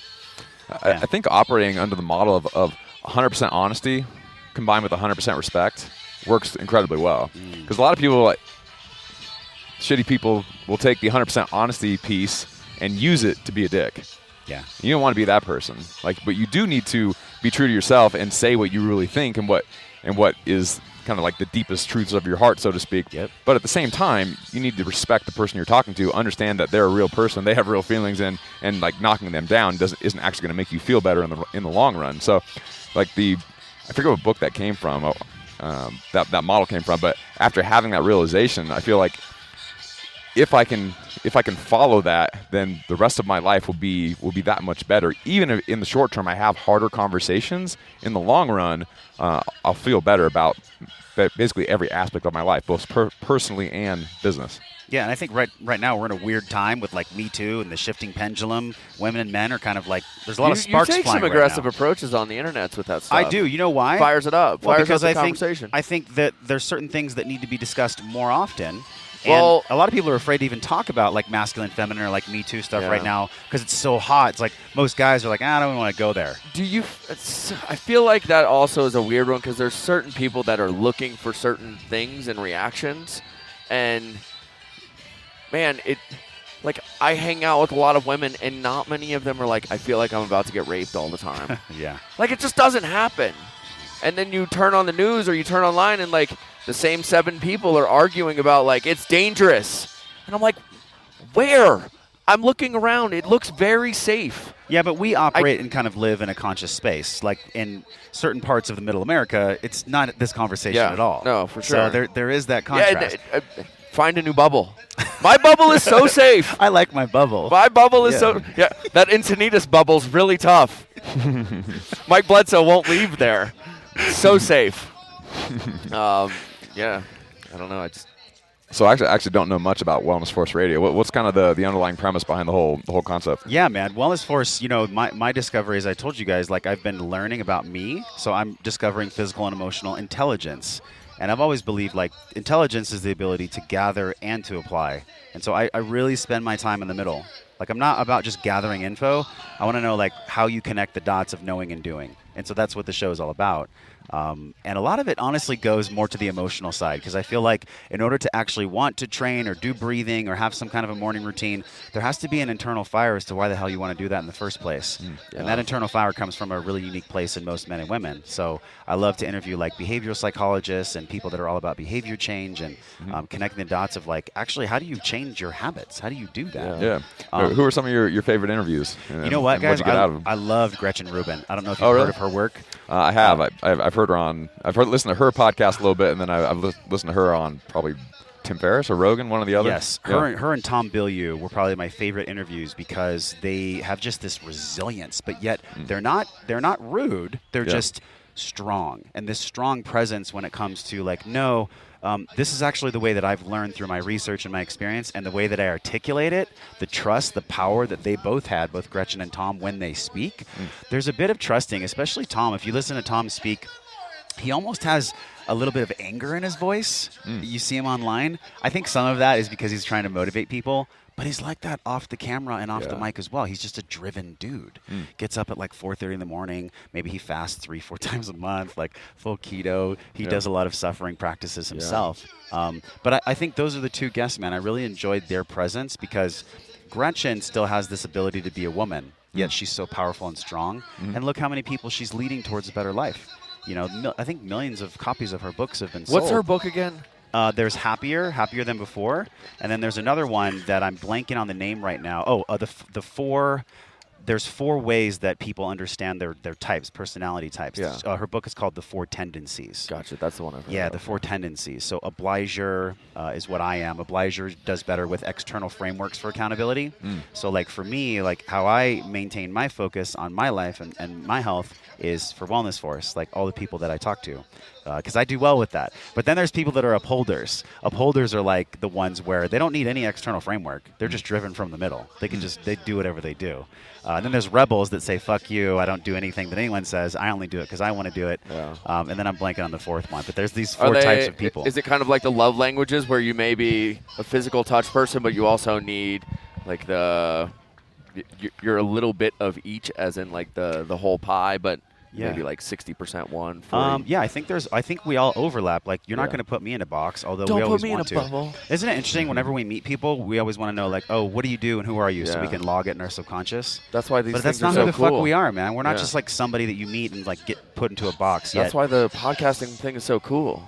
I think operating under the model of 100% honesty combined with 100% respect works incredibly well. Because a lot of people, like, shitty people will take the 100% honesty piece and use it to be a dick. Yeah. You don't want to be that person. But you do need to be true to yourself and say what you really think and what is kind of like the deepest truths of your heart, so to speak. Yep. But at the same time, you need to respect the person you're talking to, understand that they're a real person, they have real feelings, and like knocking them down isn't actually going to make you feel better in the long run. So, like I forget what book that came from, that model came from, but after having that realization, I feel like if I can follow that, then the rest of my life will be that much better. Even if in the short term I have harder conversations, in the long run, I'll feel better about basically every aspect of my life, both personally and business. Yeah, and I think right now we're in a weird time with like Me Too and the shifting pendulum. Women and men are kind of like, there's a lot of sparks flying. You take some right aggressive now. approaches on the internet with that stuff. I do. You know why? Fires it up. Well, Fires because up the I conversation. think that there's certain things that need to be discussed more often. Well, and a lot of people are afraid to even talk about like masculine, feminine, or like Me Too stuff Yeah. right now because it's so hot. It's like most guys are like, I don't even want to go there. I feel like that also is a weird one because there's certain people that are looking for certain things and reactions, and man, I hang out with a lot of women, and not many of them are like, I feel like I'm about to get raped all the time. Yeah. Like, it just doesn't happen. And then you turn on the news or you turn online, and like the same 7 people are arguing about like it's dangerous, and I'm like, where? I'm looking around. It looks very safe. Yeah, but we operate and kind of live in a conscious space. Like in certain parts of the Middle America, it's not this conversation at all. No, for sure. So there is that contrast. Yeah, find a new bubble. My bubble is so safe. I like my bubble. My bubble is so that Encinitas bubble's really tough. Mike Bledsoe won't leave there. So safe. Yeah, I don't know. So I actually don't know much about Wellness Force Radio. What's kind of the underlying premise behind the whole concept? Yeah, man. Wellness Force, my discovery, as I told you guys, like I've been learning about me. So I'm discovering physical and emotional intelligence. And I've always believed like intelligence is the ability to gather and to apply. And so I really spend my time in the middle. Like I'm not about just gathering info. I want to know like how you connect the dots of knowing and doing. And so that's what the show is all about. And a lot of it honestly goes more to the emotional side because I feel like in order to actually want to train or do breathing or have some kind of a morning routine, there has to be an internal fire as to why the hell you want to do that in the first place. And that internal fire comes from a really unique place in most men and women. So I love to interview like behavioral psychologists and people that are all about behavior change and connecting the dots of like, actually, how do you change your habits? How do you do that? Yeah. Who are some of your favorite interviews? You know what, guys? What'd you get out of them? I loved Gretchen Rubin. I don't know if you've really? heard of her work. I have. I've heard her on. I've listened to her podcast a little bit, and then I've listened to her on probably Tim Ferriss or Rogan, one or the other. Yes, her and Tom BILYEU were probably my favorite interviews because they have just this resilience, but yet they're not rude. They're just strong, and this strong presence when it comes to like this is actually the way that I've learned through my research and my experience, and the way that I articulate it, the trust, the power that they both had, both Gretchen and Tom, when they speak. There's a bit of trusting, especially Tom. If you listen to Tom speak, he almost has a little bit of anger in his voice. You see him online. I think some of that is because he's trying to motivate people, but he's like that off the camera and off the mic as well. He's just a driven dude. Gets up at like 4:30 in the morning. Maybe he fasts 3-4 times a month, like full keto. He does a lot of suffering practices himself. But I think those are the two guests, man. I really enjoyed their presence because Gretchen still has this ability to be a woman, yet she's so powerful and strong. And look how many people she's leading towards a better life. I think millions of copies of her books have been sold. What's her book again? There's Happier Than Before, and then there's another one that I'm blanking on the name right now. There's 4 ways that people understand their types, personality types. Yeah. Her book is called The 4 Tendencies. Gotcha, that's the one I've heard Yeah, of. the 4 tendencies. So obliger is what I am. Obliger does better with external frameworks for accountability. So like for me, like how I maintain my focus on my life and my health is for Wellness Force, like all the people that I talk to. Because I do well with that. But then there's people that are upholders. Upholders are like the ones where they don't need any external framework. They're just driven from the middle. They do whatever they do. And then there's rebels that say, fuck you, I don't do anything that anyone says. I only do it because I want to do it. Yeah. And then I'm blanking on the 4th one. But there's these 4 types of people. Is it kind of like the love languages where you may be a physical touch person, but you also need like you're a little bit of each, as in like the whole pie, but Yeah. maybe like 60% one. 40. Yeah, I think we all overlap. Like, you're not Yeah. going to put me in a box, although Don't we put always me in want a to. bubble. Isn't it interesting? Whenever we meet people, we always want to know, like, oh, what do you do and who are you, so we Yeah. can log it in our subconscious. That's why these But things that's not are so who the cool. fuck we are, man. We're not Yeah. just like somebody that you meet and like get put into a box. That's why the podcasting thing is so cool.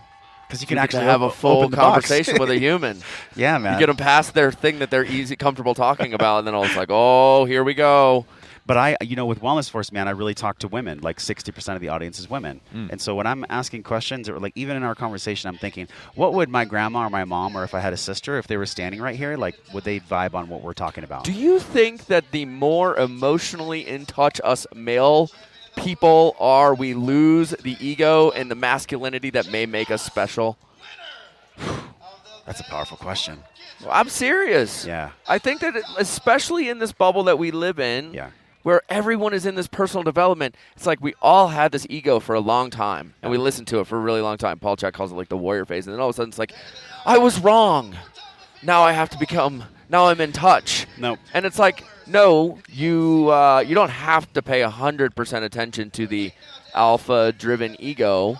because you You can get actually to have a full open the box. conversation with a human. Yeah, man. You get them past their thing that they're comfortable talking about, and then it's like, oh, here we go. But with Wellness Force, man, I really talk to women. Like 60% of the audience is women. And so when I'm asking questions, or like even in our conversation, I'm thinking, what would my grandma or my mom, or if I had a sister, if they were standing right here, like, would they vibe on what we're talking about? Do you think that the more emotionally in touch us male people are, we lose the ego and the masculinity that may make us special? That's a powerful question. Well, I'm serious. Yeah. I think that, especially in this bubble that we live in, Yeah. where everyone is in this personal development, it's like we all had this ego for a long time, and we listened to it for a really long time. Paul Chek calls it like the warrior phase, and then all of a sudden it's like, I was wrong. Now I have to become, now I'm in touch. No. And it's like, no, you don't have to pay 100% attention to the alpha-driven ego,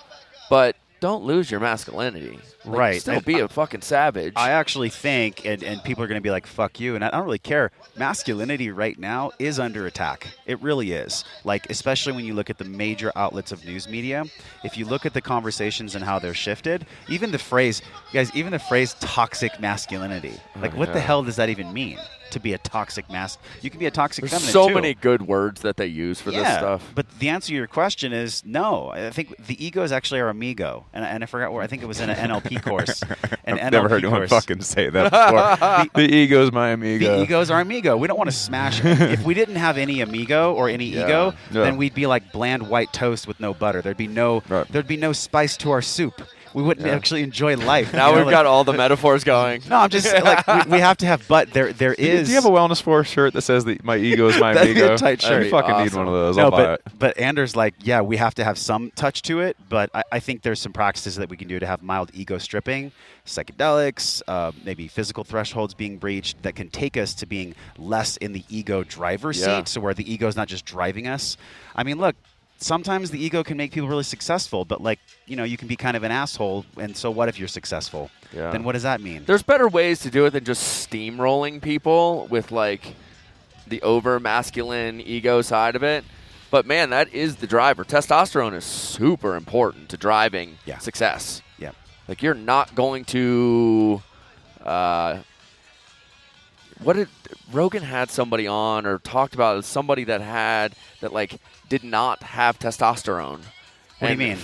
but don't lose your masculinity. Like, Right. Still And be a fucking savage. I actually think, and people are going to be like, fuck you, and I don't really care. Masculinity right now is under attack. It really is. Like, especially when you look at the major outlets of news media. If you look at the conversations and how they're shifted, even the phrase toxic masculinity. Like, what the hell does that even mean? To be a toxic you can be a toxic There's feminine so too. many good words that they use for this stuff. But the answer to your question is no. I think the ego is actually our amigo. And I forgot where. I think it was in an NLP course. I've never heard anyone fucking say that before. the ego's my amigo. The ego's our amigo. We don't want to smash it. If we didn't have any amigo or any ego, then we'd be like bland white toast with no butter. There'd be no spice to our soup. We wouldn't actually enjoy life. Now we've got all the metaphors going. No, I'm just like we have to have. But there is. Do you have a Wellness Force shirt that says that my ego is my That'd be a amigo? tight shirt. I fucking need Awesome. one of those. No, I'll buy it. but Anders, like, yeah, we have to have some touch to it, but I think there's some practices that we can do to have mild ego stripping, psychedelics, maybe physical thresholds being breached that can take us to being less in the ego driver's seat, so where the ego is not just driving us. I mean, look, sometimes the ego can make people really successful, but like, you can be kind of an asshole, and so what if you're successful? Yeah. Then what does that mean? There's better ways to do it than just steamrolling people with like the over masculine ego side of it. But man, that is the driver. Testosterone is super important to driving success. Yeah. Like, you're not going to Rogan had somebody on or talked about somebody that did not have testosterone. What do you mean?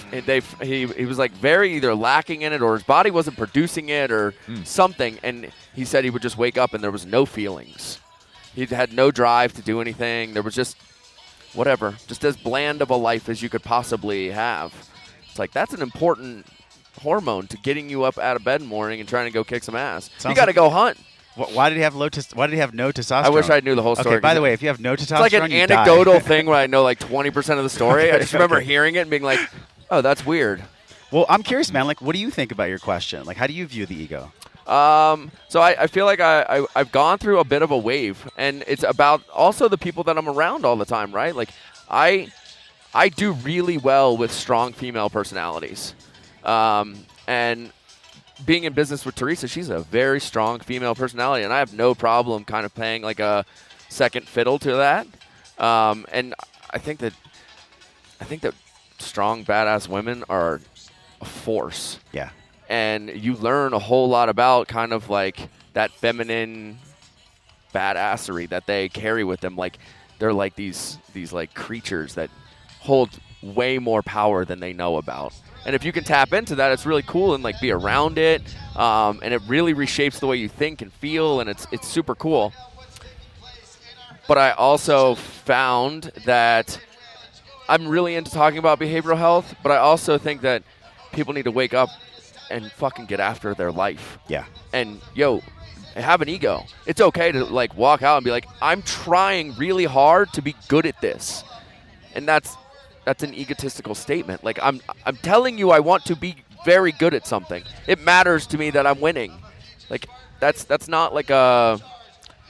He was like very either lacking in it, or his body wasn't producing it, or something. And he said he would just wake up and there was no feelings. He had no drive to do anything. There was just whatever, just as bland of a life as you could possibly have. It's like, that's an important hormone to getting you up out of bed in the morning and trying to go kick some ass. You got to go hunt. Why did he have no testosterone? I wish I knew the whole story. Okay, by the way, if you have no testosterone, it's like an you die. anecdotal thing where I know like 20% of the story. I just remember hearing it and being like, oh, that's weird. Well, I'm curious, man. Like, what do you think about your question? Like, how do you view the ego? So I feel like I've gone through a bit of a wave, and it's about also the people that I'm around all the time, right? Like, I do really well with strong female personalities. And being in business with Teresa, she's a very strong female personality, and I have no problem kind of playing like a second fiddle to that. And I think that strong, badass women are a force. Yeah. And you learn a whole lot about kind of like that feminine badassery that they carry with them. Like, they're like these like creatures that hold way more power than they know about. And if you can tap into that, it's really cool and like be around it. And it really reshapes the way you think and feel, and it's super cool. But I also found that I'm really into talking about behavioral health, but I also think that people need to wake up and fucking get after their life. Yeah. And have an ego. It's okay to like walk out and be like, I'm trying really hard to be good at this. And that's an egotistical statement. Like, I'm telling you I want to be very good at something. It matters to me that I'm winning. Like, that's not like a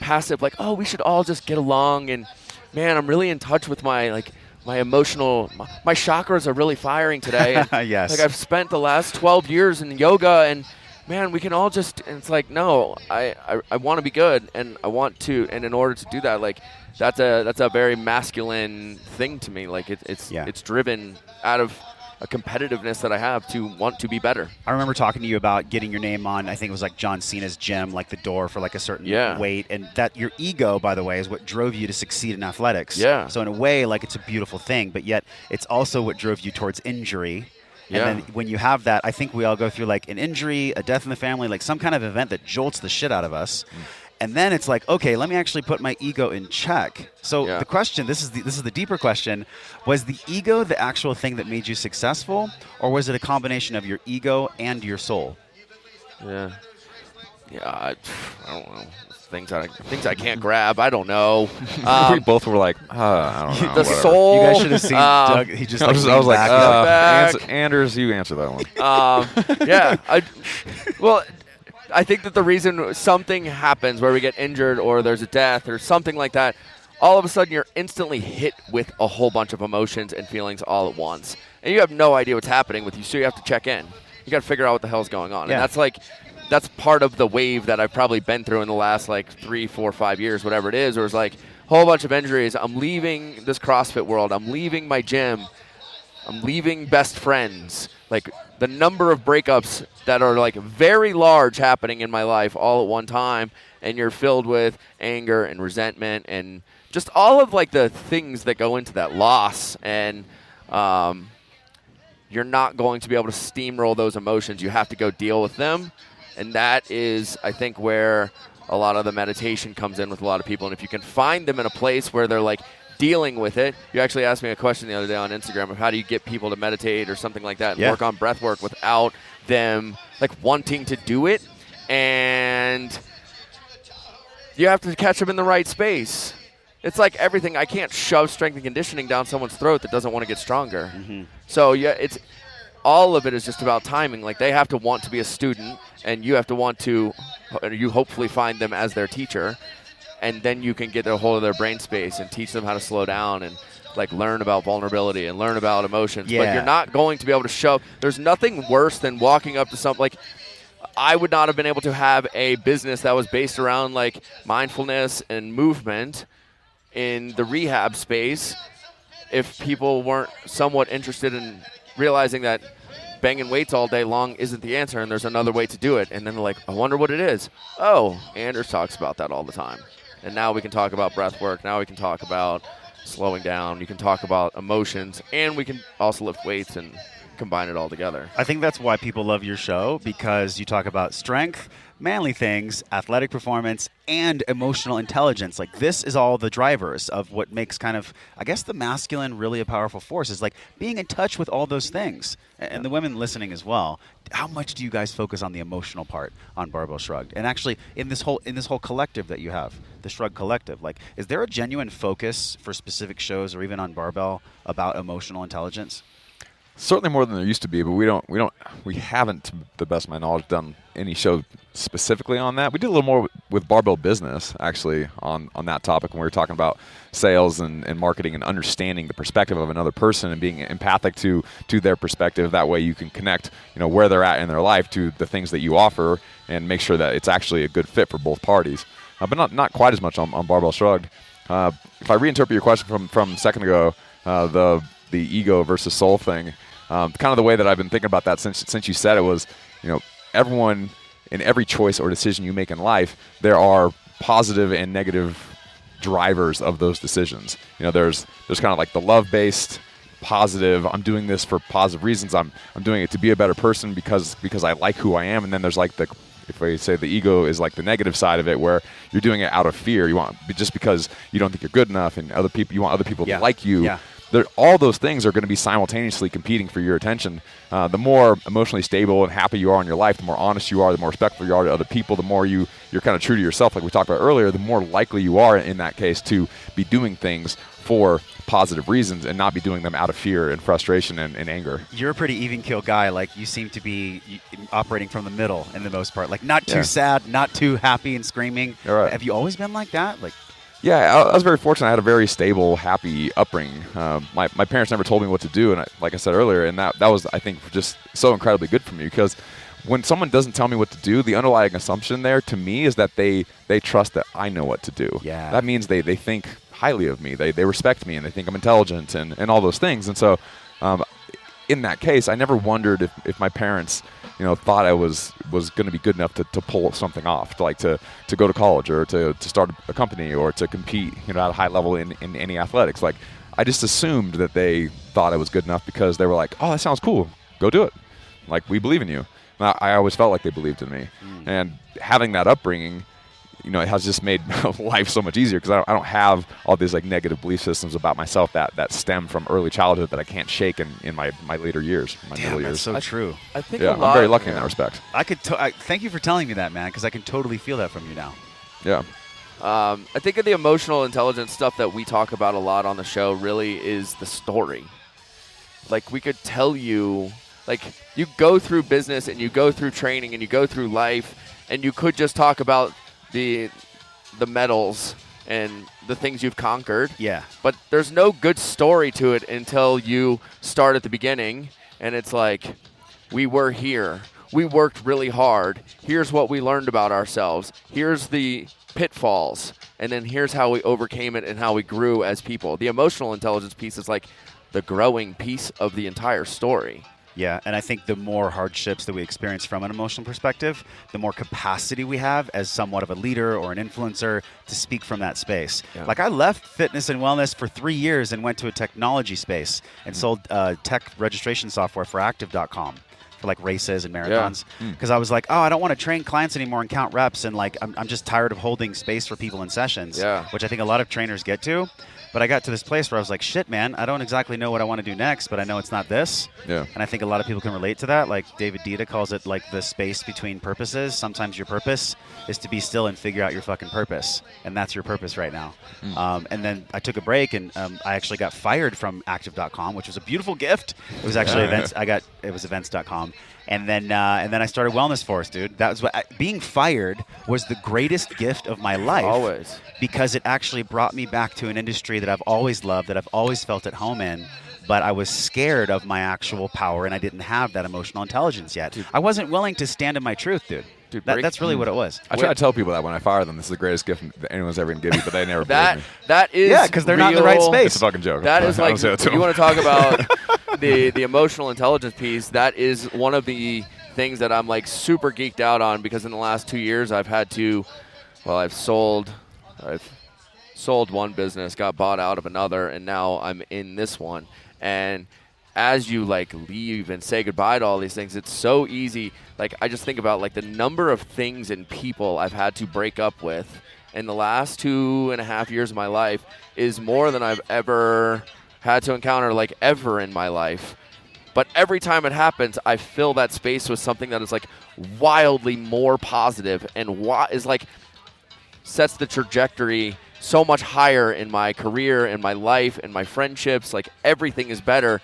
passive like, oh, we should all just get along, and man, I'm really in touch with my my emotional, my chakras are really firing today. And Yes. Like I've spent the last 12 years in yoga, and man, we can all just, and it's like, no, I want to be good, and I want to, and in order to do that, like, that's a very masculine thing to me. Like it's driven out of a competitiveness that I have to want to be better. I remember talking to you about getting your name on, I think it was like John Cena's gym, like the door for like a certain weight, and that your ego, by the way, is what drove you to succeed in athletics. Yeah. So in a way, like, it's a beautiful thing, but yet it's also what drove you towards injury. Yeah. And then when you have that, I think we all go through like an injury, a death in the family, like some kind of event that jolts the shit out of us. And then it's like, okay, let me actually put my ego in check. So the question, this is the deeper question, was the ego the actual thing that made you successful, or was it a combination of your ego and your soul? Yeah. Yeah, I don't know. Things I can't grab. I don't know. We both were like, I don't know. The whatever. soul. You guys should have seen Doug. He just I was like, back. Anders, you answer that one. Yeah. I think that the reason something happens where we get injured or there's a death or something like that, all of a sudden you're instantly hit with a whole bunch of emotions and feelings all at once. And you have no idea what's happening with you, so you have to check in. You got to figure out what the hell's going on. Yeah. And that's part of the wave that I've probably been through in the last like 3, 4, 5 years, whatever it is, where it's like a whole bunch of injuries. I'm leaving this CrossFit world. I'm leaving my gym. I'm leaving best friends. Like the number of breakups that are like very large happening in my life all at one time, and you're filled with anger and resentment and just all of like the things that go into that loss, and you're not going to be able to steamroll those emotions. You have to go deal with them, and that is, I think, where a lot of the meditation comes in with a lot of people. And if you can find them in a place where they're like dealing with it. You actually asked me a question the other day on Instagram of how do you get people to meditate or something like that and work on breath work without them like wanting to do it, and you have to catch them in the right space. It's like everything. I can't shove strength and conditioning down someone's throat that doesn't want to get stronger. So it's all of it is just about timing. Like they have to want to be a student, and you have to want to, you hopefully find them as their teacher. And then you can get a hold of their brain space and teach them how to slow down and like learn about vulnerability and learn about emotions. But you're not going to be able to shove. There's nothing worse than walking up to something like I would not have been able to have a business that was based around like mindfulness and movement in the rehab space if people weren't somewhat interested in realizing that banging weights all day long isn't the answer and there's another way to do it. And then they're like, I wonder what it is. Oh, Anders talks about that all the time. And now we can talk about breath work. Now we can talk about slowing down. You can talk about emotions. And we can also lift weights and combine it all together. I think that's why people love your show, because you talk about strength, manly things, athletic performance, and emotional intelligence. Like this is all the drivers of what makes kind of, I guess, the masculine really a powerful force is like being in touch with all those things. And the women listening as well. How much do you guys focus on the emotional part on Barbell Shrugged? And actually in this whole collective that you have, the Shrugged Collective, like is there a genuine focus for specific shows or even on Barbell about emotional intelligence? Certainly more than there used to be, but we haven't, to the best of my knowledge, done any show specifically on that. We did a little more with Barbell Business, actually, on that topic when we were talking about sales and marketing and understanding the perspective of another person and being empathic to their perspective. That way you can connect, where they're at in their life to the things that you offer and make sure that it's actually a good fit for both parties. But not quite as much on Barbell Shrugged. If I reinterpret your question from a second ago, the ego versus soul thing, kind of the way that I've been thinking about that since you said it was, everyone in every choice or decision you make in life, there are positive and negative drivers of those decisions. There's kind of like the love-based, positive. I'm doing this for positive reasons. I'm doing it to be a better person because I like who I am. And then there's like if I say the ego is like the negative side of it, where you're doing it out of fear. You want just because you don't think you're good enough, and you want other people to like you. Yeah. All those things are going to be simultaneously competing for your attention. The more emotionally stable and happy you are in your life, the more honest you are, the more respectful you are to other people, the more you're kind of true to yourself, like we talked about earlier, the more likely you are in that case to be doing things for positive reasons and not be doing them out of fear and frustration and anger. You're a pretty even keel guy. Like you seem to be operating from the middle in the most part. Like not too sad, not too happy and screaming. Right. Have you always been like that? Like Yeah, I was very fortunate. I had a very stable, happy upbringing. My parents never told me what to do, and like I said earlier, and that was, I think, just so incredibly good for me, because when someone doesn't tell me what to do, the underlying assumption there to me is that they trust that I know what to do. Yeah. That means they think highly of me. They respect me, and they think I'm intelligent and all those things. And so in that case, I never wondered if my parents, thought I was going to be good enough to pull something off, to go to college or to start a company or to compete, at a high level in any athletics. Like, I just assumed that they thought I was good enough because they were like, oh, that sounds cool. Go do it. Like, we believe in you. And I always felt like they believed in me. And having that upbringing, it has just made life so much easier, because I don't have all these like negative belief systems about myself that stem from early childhood that I can't shake in my later years, middle years. That's so true. I think Yeah, I'm very lucky in that respect. Thank you for telling me that, man, because I can totally feel that from you now. Yeah. I think of the emotional intelligence stuff that we talk about a lot on the show really is the story. Like, we could tell you, like, you go through business and you go through training and you go through life, and you could just talk about the medals and the things you've conquered. Yeah. But there's no good story to it until you start at the beginning, and it's like, we were here. We worked really hard. Here's what we learned about ourselves. Here's the pitfalls. And then here's how we overcame it and how we grew as people. The emotional intelligence piece is like the growing piece of the entire story. Yeah, and I think the more hardships that we experience from an emotional perspective, the more capacity we have as somewhat of a leader or an influencer to speak from that space. Yeah. Like, I left fitness and wellness for 3 years and went to a technology space and sold tech registration software for active.com. For like races and marathons, because I was like, oh, I don't want to train clients anymore and count reps, and like I'm just tired of holding space for people in sessions, which I think a lot of trainers get to. But I got to this place where I was like, shit, man, I don't exactly know what I want to do next, but I know it's not this. Yeah. And I think a lot of people can relate to that. Like David Dita calls it like the space between purposes. Sometimes your purpose is to be still and figure out your fucking purpose, and that's your purpose right now. And then I took a break, and I actually got fired from active.com, which was a beautiful gift. It was actually events. It was events.com. And then I started Wellness Force, dude. That was being fired was the greatest gift of my life. Always. Because it actually brought me back to an industry that I've always loved, that I've always felt at home in. But I was scared of my actual power, and I didn't have that emotional intelligence yet. Dude. I wasn't willing to stand in my truth, dude. That's really what it was. I try to tell people that when I fire them, this is the greatest gift that anyone's ever going to give you, but they never believe me. That is because they're not in the right space. It's a fucking joke. That is like, you want to talk about the emotional intelligence piece, that is one of the things that I'm like super geeked out on, because in the last 2 years I've sold one business, got bought out of another, and now I'm in this one. And as you like leave and say goodbye to all these things, it's so easy. Like, I just think about like the number of things and people I've had to break up with in the last 2.5 years of my life is more than I've ever had to encounter, like, ever in my life. But every time it happens, I fill that space with something that is like wildly more positive and is like sets the trajectory so much higher in my career, in my life, in my friendships. Like, everything is better.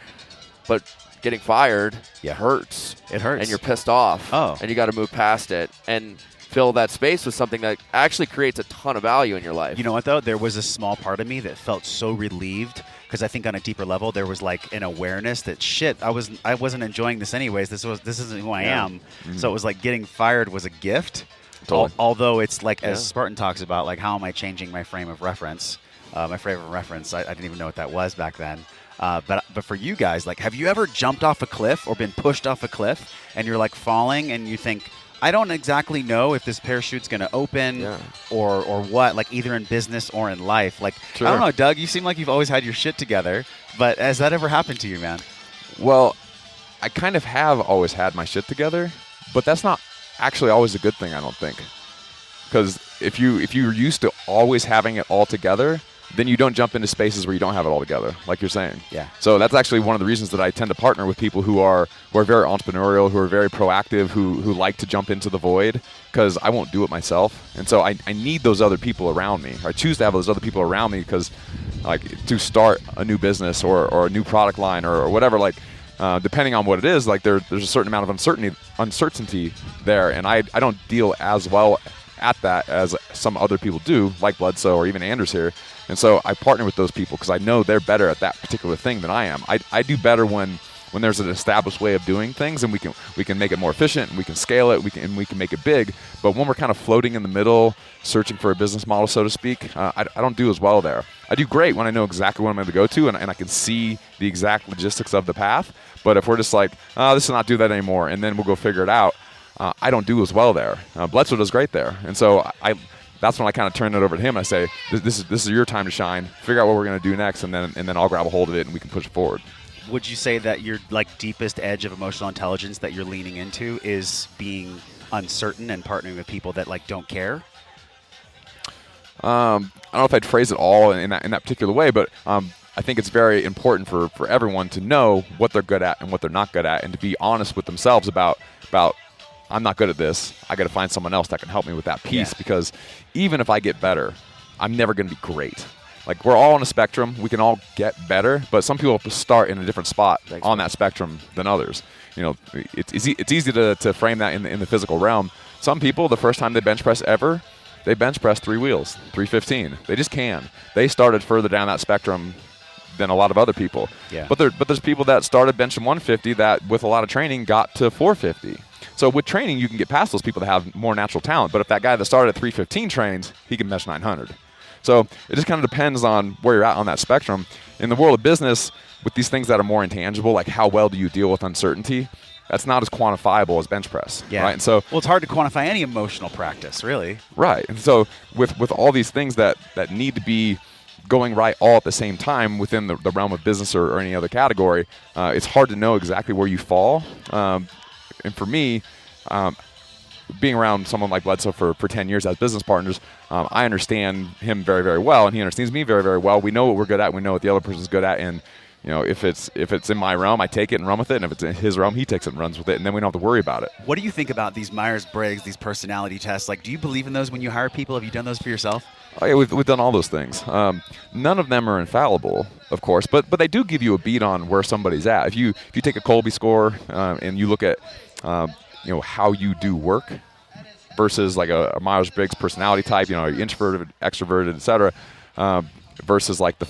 But getting fired hurts. It hurts. And you're pissed off. Oh. And you got to move past it and fill that space with something that actually creates a ton of value in your life. You know what, though? There was a small part of me that felt so relieved, because I think on a deeper level there was like an awareness that shit, I wasn't enjoying this anyways. This isn't who I am. Mm-hmm. So it was like getting fired was a gift. Totally. Although it's like, as Spartan talks about, like, how am I changing my frame of reference? My frame of reference, I didn't even know what that was back then. But for you guys, like, have you ever jumped off a cliff or been pushed off a cliff and you're like falling and you think, I don't exactly know if this parachute's going to open or what, like, either in business or in life. Like, I don't know, Doug, you seem like you've always had your shit together, but has that ever happened to you, man? Well, I kind of have always had my shit together, but that's not actually always a good thing, I don't think. Because if you're used to always having it all together, then you don't jump into spaces where you don't have it all together, like you're saying. Yeah. So that's actually one of the reasons that I tend to partner with people who are very entrepreneurial, who are very proactive, who like to jump into the void, because I won't do it myself. And so I need those other people around me. I choose to have those other people around me because, like, to start a new business or a new product line or whatever, like, depending on what it is, like, there's a certain amount of uncertainty there, and I don't deal as well at that as some other people do, like Bledsoe or even Anders here. And so I partner with those people because I know they're better at that particular thing than I am. I do better when there's an established way of doing things, and we can make it more efficient, and we can scale it, we can make it big. But when we're kind of floating in the middle, searching for a business model, so to speak, I don't do as well there. I do great when I know exactly what I'm going to go to, and I can see the exact logistics of the path. But if we're just like, this will not do that anymore, and then we'll go figure it out, I don't do as well there. Bledsoe does great there, and so that's when I kind of turn it over to him. And I say, this is your time to shine. Figure out what we're going to do next, and then I'll grab a hold of it, and we can push it forward. Would you say that your deepest edge of emotional intelligence that you're leaning into is being uncertain and partnering with people that don't care? I don't know if I'd phrase it all in that particular way, but I think it's very important for everyone to know what they're good at and what they're not good at, and to be honest with themselves about I'm not good at this. I got to find someone else that can help me with that piece, because even if I get better, I'm never going to be great. We're all on a spectrum. We can all get better, but some people start in a different spot on that spectrum than others. It's easy to frame that in the physical realm. Some people, the first time they bench press ever, they bench press 3 wheels, 315. They just can. They started further down that spectrum than a lot of other people. Yeah. But there's people that started benching 150 that, with a lot of training, got to 450. So with training, you can get past those people that have more natural talent. But if that guy that started at 315 trains, he can bench 900. So it just kind of depends on where you're at on that spectrum. In the world of business, with these things that are more intangible, like how well do you deal with uncertainty, that's not as quantifiable as bench press. Yeah. Right? And so, it's hard to quantify any emotional practice, really. Right. And so with all these things that need to be going right all at the same time within the realm of business or any other category, it's hard to know exactly where you fall. And for me, being around someone like Bledsoe for 10 years as business partners, I understand him very, very well, and he understands me very, very well. We know what we're good at. We know what the other person's good at. And if it's in my realm, I take it and run with it. And if it's in his realm, he takes it and runs with it. And then we don't have to worry about it. What do you think about these Myers-Briggs, these personality tests? Do you believe in those when you hire people? Have you done those for yourself? Oh, yeah, we've done all those things. None of them are infallible, of course, but they do give you a beat on where somebody's at. If you take a Colby score and you look at how you do work versus a Myers-Briggs personality type, introverted, extroverted, etc., versus the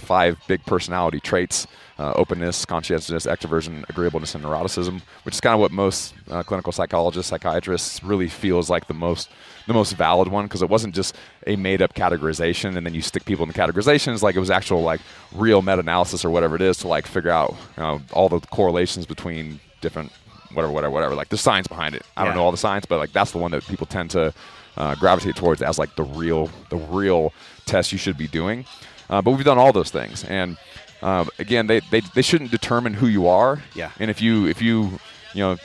five big personality traits: openness, conscientiousness, extroversion, agreeableness, and neuroticism, which is kind of what most clinical psychologists, psychiatrists really feel is the most valid one, because it wasn't just a made-up categorization and then you stick people in the categorizations. It was actual real meta-analysis or whatever it is to figure out all the correlations between different whatever. There's science behind it. I don't know all the science, but that's the one that people tend to gravitate towards as the real test you should be doing. But we've done all those things, and again, they shouldn't determine who you are. Yeah. And if you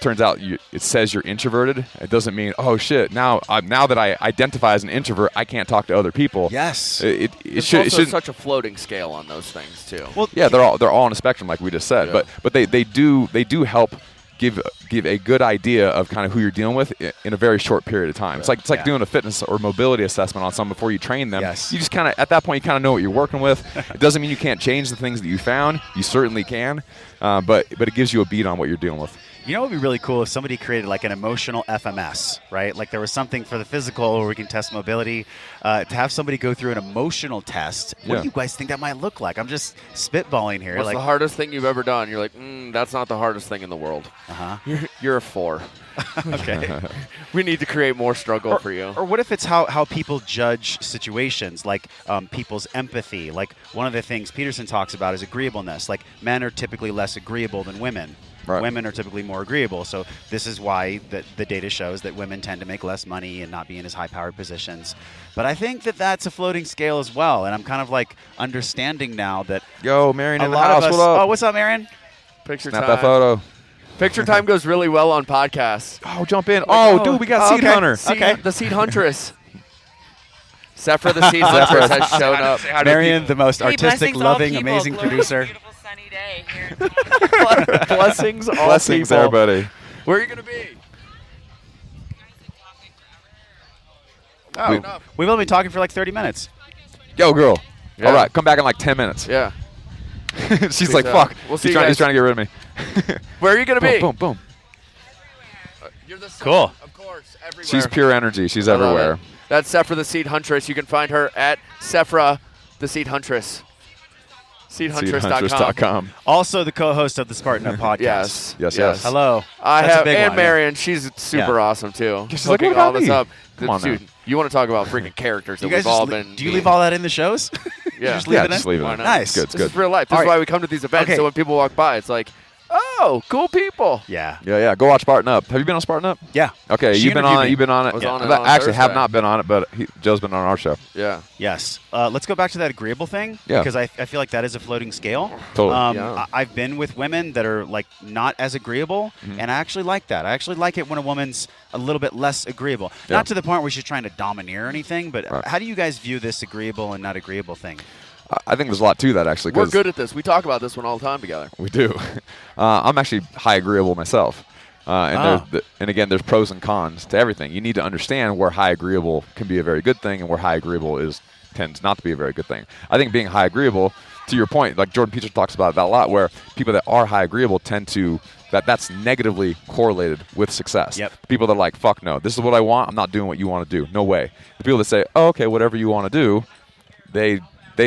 turns out it says you're introverted, it doesn't mean, oh shit, now that I identify as an introvert, I can't talk to other people. Yes. It should should such a floating scale on those things too. Well, yeah, they're all on a spectrum, like we just said. Yeah. But they do help give a good idea of kind of who you're dealing with in a very short period of time. It's like doing a fitness or mobility assessment on someone before you train them. Yes. You just kind of, at that point, you kind of know what you're working with. It doesn't mean you can't change the things that you found. You certainly can, but it gives you a beat on what you're dealing with. You know what would be really cool if somebody created an emotional FMS, right? There was something for the physical where we can test mobility. To have somebody go through an emotional test, what do you guys think that might look like? I'm just spitballing here. What's the hardest thing you've ever done? You're that's not the hardest thing in the world. You're a 4. Okay. We need to create more struggle for you. Or what if it's how people judge situations, people's empathy? One of the things Peterson talks about is agreeableness. Men are typically less agreeable than women. Right. Women are typically more agreeable. So this is why the data shows that women tend to make less money and not be in as high-powered positions. But I think that's a floating scale as well. And I'm kind of understanding now that Yo, Marion in the lot house. of us. What up? Oh, what's up, Marion? Picture Snap time. that photo. Picture time goes really well on podcasts. Oh, jump in. Dude, we got Seed Hunter. The Seed Huntress. Sephra the Seed Huntress has shown up. Marion, the most artistic, blessings, all loving, people. amazing Glorious, producer. Beautiful sunny day here. Blessings, all Blessings, people. everybody. Where are you going to be? Oh, we've only been talking for 30 minutes. Yo, girl. Yeah. All right, come back in 10 minutes. Yeah. She's Peace like, out. fuck. We'll see He's you trying guys. to get rid of me. Where are you going to be? Boom, boom. You're the sun, Cool. of course, everywhere. She's pure energy. She's I love everywhere. it. That's Sephra the Seed Huntress. You can find her at Sephra the Seed Huntress. Seedhuntress.com. Seedhuntress.com. Also the co-host of the Spartan Up podcast. Yes. Hello. I That's a have big and one, yeah. Marion. She's super awesome too. She's like, Hooking what about all this me? up. Come on Dude, now. you want to talk about freaking characters that You guys we've all just been. do you leave all that in the shows? Yeah. Just leave Yeah, it in? just leave it Why in. not? Nice. Good, it's This good. is real life. This All is right. why we come to these events. Okay. So when people walk by, it's like, oh, cool people. Yeah. Yeah. Go watch Spartan Up. Have you been on Spartan Up? Yeah. Okay, She you've been interviewed on it. me. You've been on it. I was on I it on actually have Thursday. not been on it, but Joe's been on our show. Yeah. Yes. Let's go back to that agreeable thing. Yeah. Because I feel like that is a floating scale. Totally. Yeah. I've been with women that are like not as agreeable, and I actually like that. I actually like it when a woman's a little bit less agreeable. Yeah. Not to the point where she's trying to domineer or anything, but Right. how do you guys view this agreeable and not agreeable thing? I think there's a lot to that, actually. We're 'cause good at this. We talk about this one all the time together. We do. I'm actually high agreeable myself. And again, there's pros and cons to everything. You need to understand where high agreeable can be a very good thing and where high agreeable tends not to be a very good thing. I think being high agreeable, to your point, like Jordan Peterson talks about that a lot, where people that are high agreeable tend to that's negatively correlated with success. Yep. People that are like, fuck no, this is what I want. I'm not doing what you want to do. No way. The people that say, oh, okay, whatever you want to do, they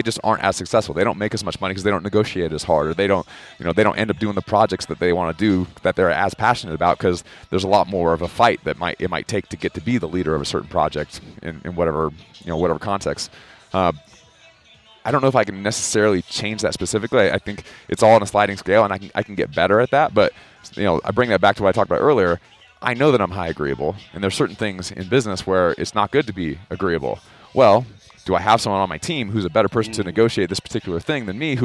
just aren't as successful. They don't make as much money because they don't negotiate as hard, or they don't end up doing the projects that they want to do that they're as passionate about, because there's a lot more of a fight that it might take to get to be the leader of a certain project in whatever context. I don't know if I can necessarily change that specifically. I think it's all on a sliding scale, and I can get better at that. But I bring that back to what I talked about earlier. I know that I'm high agreeable, and there's certain things in business where it's not good to be agreeable. Well, do I have someone on my team who's a better person to negotiate this particular thing than me,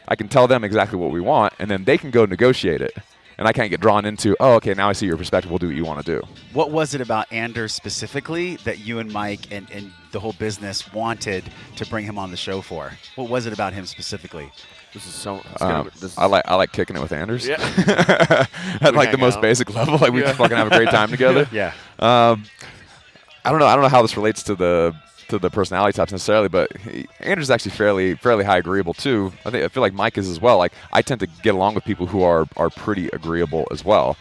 I can tell them exactly what we want, and then they can go negotiate it. And I can't get drawn into, oh, okay, now I see your perspective, we'll do what you want to do. What was it about Anders specifically that you and Mike and the whole business wanted to bring him on the show for? What was it about him specifically? This is so. I like kicking it with Anders. Yeah. At like the hang most out. basic level, like we Yeah. fucking have a great time together. Yeah. I don't know how this relates to the personality types necessarily, but Andrew's actually fairly high agreeable too. I feel like Mike is as well. Like I tend to get along with people who are pretty agreeable as well.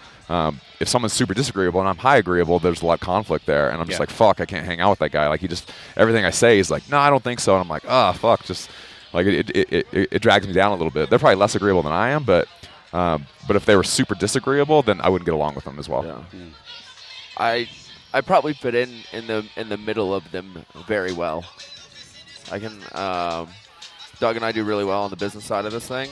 If someone's super disagreeable and I'm high agreeable, there's a lot of conflict there, and I'm just like, fuck, I can't hang out with that guy. Like everything I say is like, no, I don't think so, and I'm like, fuck, just like it drags me down a little bit. They're probably less agreeable than I am, but if they were super disagreeable, then I wouldn't get along with them as well. Yeah. I probably fit in the middle of them very well. I can. Doug and I do really well on the business side of this thing,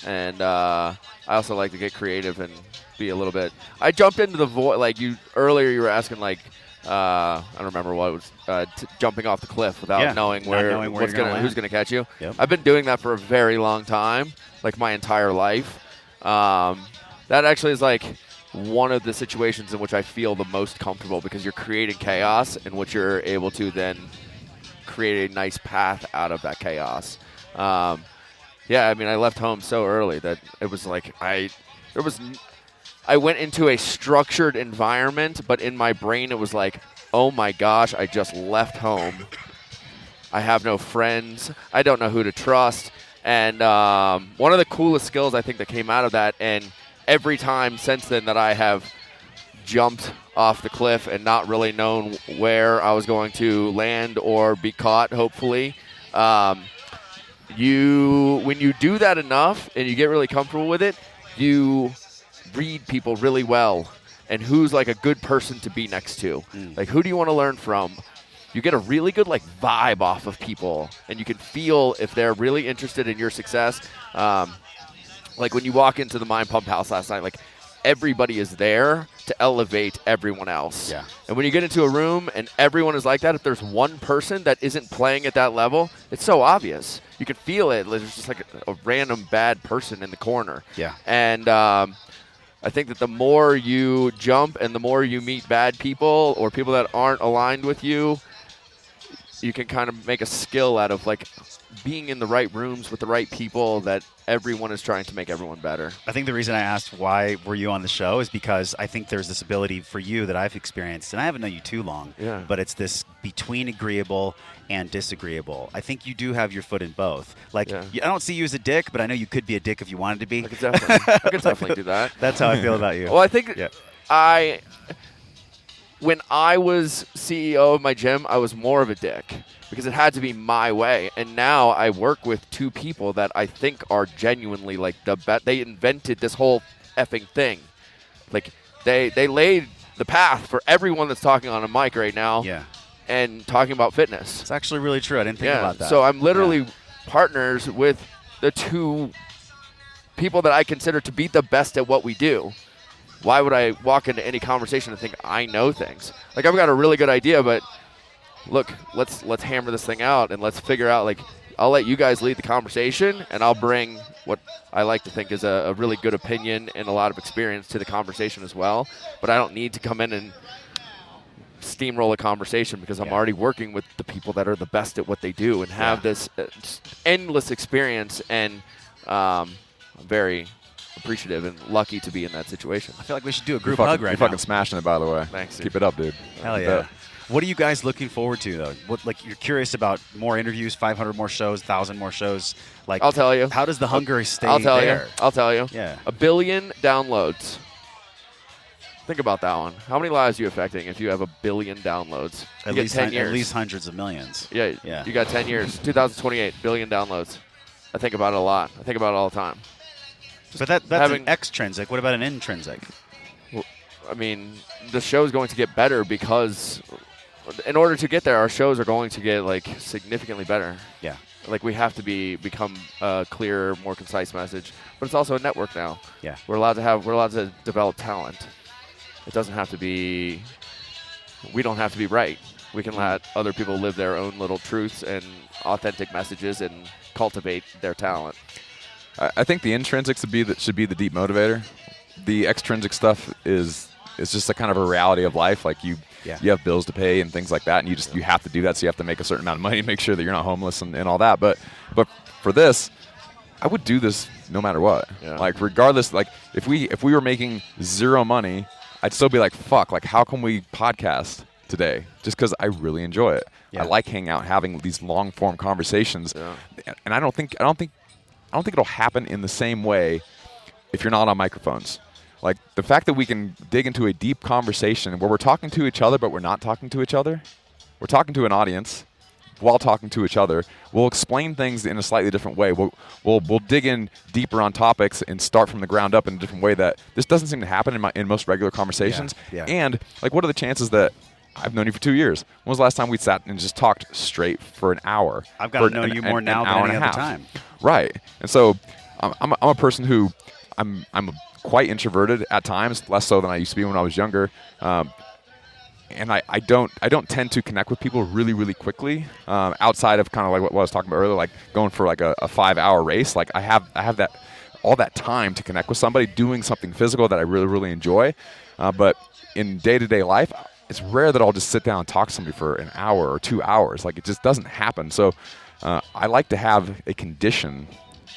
and I also like to get creative and be a little bit. I jumped into the void like you earlier. You were asking like I don't remember what it was jumping off the cliff without knowing who's gonna catch you. Yep. I've been doing that for a very long time, like my entire life. That actually is like one of the situations in which I feel the most comfortable, because you're creating chaos in which you're able to then create a nice path out of that chaos. I mean, I left home so early that it was like I went into a structured environment, but in my brain it was like, oh my gosh, I just left home. I have no friends. I don't know who to trust. And one of the coolest skills I think that came out of that, and every time since then that I have jumped off the cliff and not really known where I was going to land or be caught, hopefully, when you do that enough and you get really comfortable with it, you read people really well, and who's like a good person to be next to. Like, who do you want to learn from? You get a really good like vibe off of people, and you can feel if they're really interested in your success. Like when you walk into the Mind Pump House last night, like everybody is there to elevate everyone else. Yeah. And when you get into a room and everyone is like that, if there's one person that isn't playing at that level, it's so obvious. You can feel it. There's just like a random bad person in the corner. Yeah. And I think that the more you jump and the more you meet bad people or people that aren't aligned with you, you can kind of make a skill out of like being in the right rooms with the right people that everyone is trying to make everyone better. I think the reason I asked why were you on the show is because I think there's this ability for you that I've experienced, and I haven't known you too long, but it's this between agreeable and disagreeable. I think you do have your foot in both. Like, I don't see you as a dick, but I know you could be a dick if you wanted to be. I could definitely do that. That's how I feel about you. Well, I think when I was CEO of my gym, I was more of a dick because it had to be my way. And now I work with 2 people that I think are genuinely like the best. They invented this whole effing thing. Like they laid the path for everyone that's talking on a mic right now. Yeah. And talking about fitness. It's actually really true. I didn't think about that. So I'm literally partners with the 2 people that I consider to be the best at what we do. Why would I walk into any conversation and think I know things? Like, I've got a really good idea, but look, let's hammer this thing out and let's figure out, like, I'll let you guys lead the conversation and I'll bring what I like to think is a really good opinion and a lot of experience to the conversation as well. But I don't need to come in and steamroll a conversation because I'm already working with the people that are the best at what they do and have this endless experience, and I'm very appreciative and lucky to be in that situation. I feel like we should do a group hug right now. You're fucking smashing it, by the way. Thanks, dude. Keep it up, dude. Hell yeah. What are you guys looking forward to, though? What, like, you're curious about more interviews, 500 more shows, 1,000 more shows? Like, I'll tell you. How does the hunger stay I'll tell there? I'll tell you. Yeah. 1 billion downloads. Think about that one. How many lives are you affecting if you have 1 billion downloads? At least 10 years. At least hundreds of millions. Yeah. You got 10 years. 2028, billion downloads. I think about it a lot. I think about it all the time. But that's an extrinsic. What about an intrinsic? Well, I mean, the show's going to get better because in order to get there, our shows are going to get, like, significantly better. Yeah. Like, we have to become a clearer, more concise message. But it's also a network now. Yeah. We're allowed to develop talent. It doesn't have to be, we don't have to be right. We can let other people live their own little truths and authentic messages and cultivate their talent. I think the intrinsic should be the deep motivator. The extrinsic stuff is just a kind of a reality of life. Like you have bills to pay and things like that, and you have to do that. So you have to make a certain amount of money to make sure that you're not homeless and all that. But for this, I would do this no matter what. Yeah. Like regardless, like if we were making zero money, I'd still be like, fuck. Like how can we podcast today? Just because I really enjoy it. Yeah. I like hanging out, having these long form conversations, and I don't think it'll happen in the same way if you're not on microphones. Like the fact that we can dig into a deep conversation where we're talking to each other, but we're not talking to each other. We're talking to an audience while talking to each other. We'll explain things in a slightly different way. We'll dig in deeper on topics and start from the ground up in a different way that this doesn't seem to happen in most regular conversations. Yeah. And like, what are the chances that I've known you for 2 years? When was the last time we sat and just talked straight for an hour? I've got to know you more now than any other time. Right. And so I'm a person who I'm quite introverted at times, less so than I used to be when I was younger. And I don't tend to connect with people really, really quickly outside of kind of like what I was talking about earlier, like going for like a 5-hour race. Like I have that all that time to connect with somebody doing something physical that I really, really enjoy. But in day-to-day life, it's rare that I'll just sit down and talk to somebody for an hour or 2 hours. Like it just doesn't happen. So I like to have a condition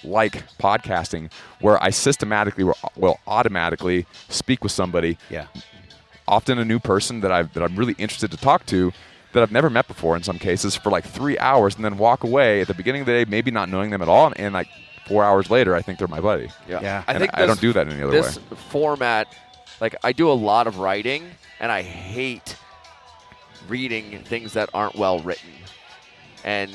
like podcasting where I systematically will automatically speak with somebody. Yeah. Often a new person that I'm really interested to talk to that I've never met before in some cases for like 3 hours, and then walk away at the beginning of the day maybe not knowing them at all, and like 4 hours later I think they're my buddy. Yeah. I think I don't do that any other way. This format, like I do a lot of writing, and I hate reading things that aren't well written. And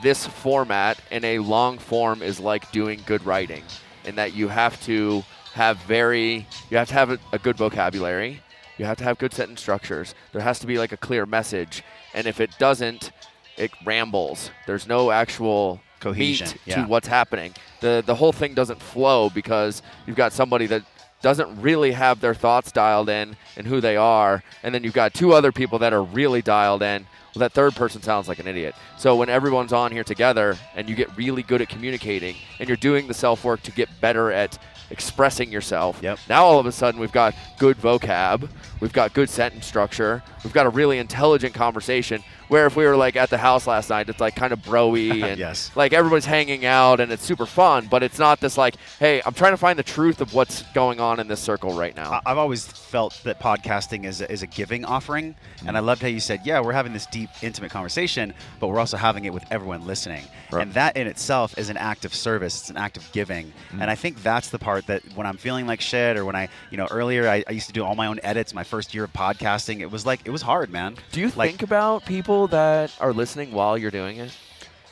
this format in a long form is like doing good writing, in that you have to have a good vocabulary. You have to have good sentence structures. There has to be like a clear message. And if it doesn't, it rambles. There's no actual cohesion meat to what's happening. The whole thing doesn't flow because you've got somebody that doesn't really have their thoughts dialed in and who they are, and then you've got 2 other people that are really dialed in. Well, that third person sounds like an idiot. So when everyone's on here together and you get really good at communicating and you're doing the self-work to get better at expressing yourself, now all of a sudden we've got good vocab, we've got good sentence structure, we've got a really intelligent conversation, where if we were like at the house last night, it's like kind of bro-y and like everybody's hanging out and it's super fun, but it's not this like, hey, I'm trying to find the truth of what's going on in this circle right now. I've always felt that podcasting is a giving offering, and I loved how you said, we're having this deep deep, intimate conversation, but we're also having it with everyone listening. Right. And that in itself is an act of service. It's an act of giving. And I think that's the part that when I'm feeling like shit, or when earlier I used to do all my own edits my first year of podcasting, it was hard, man. Do you think about people that are listening while you're doing it?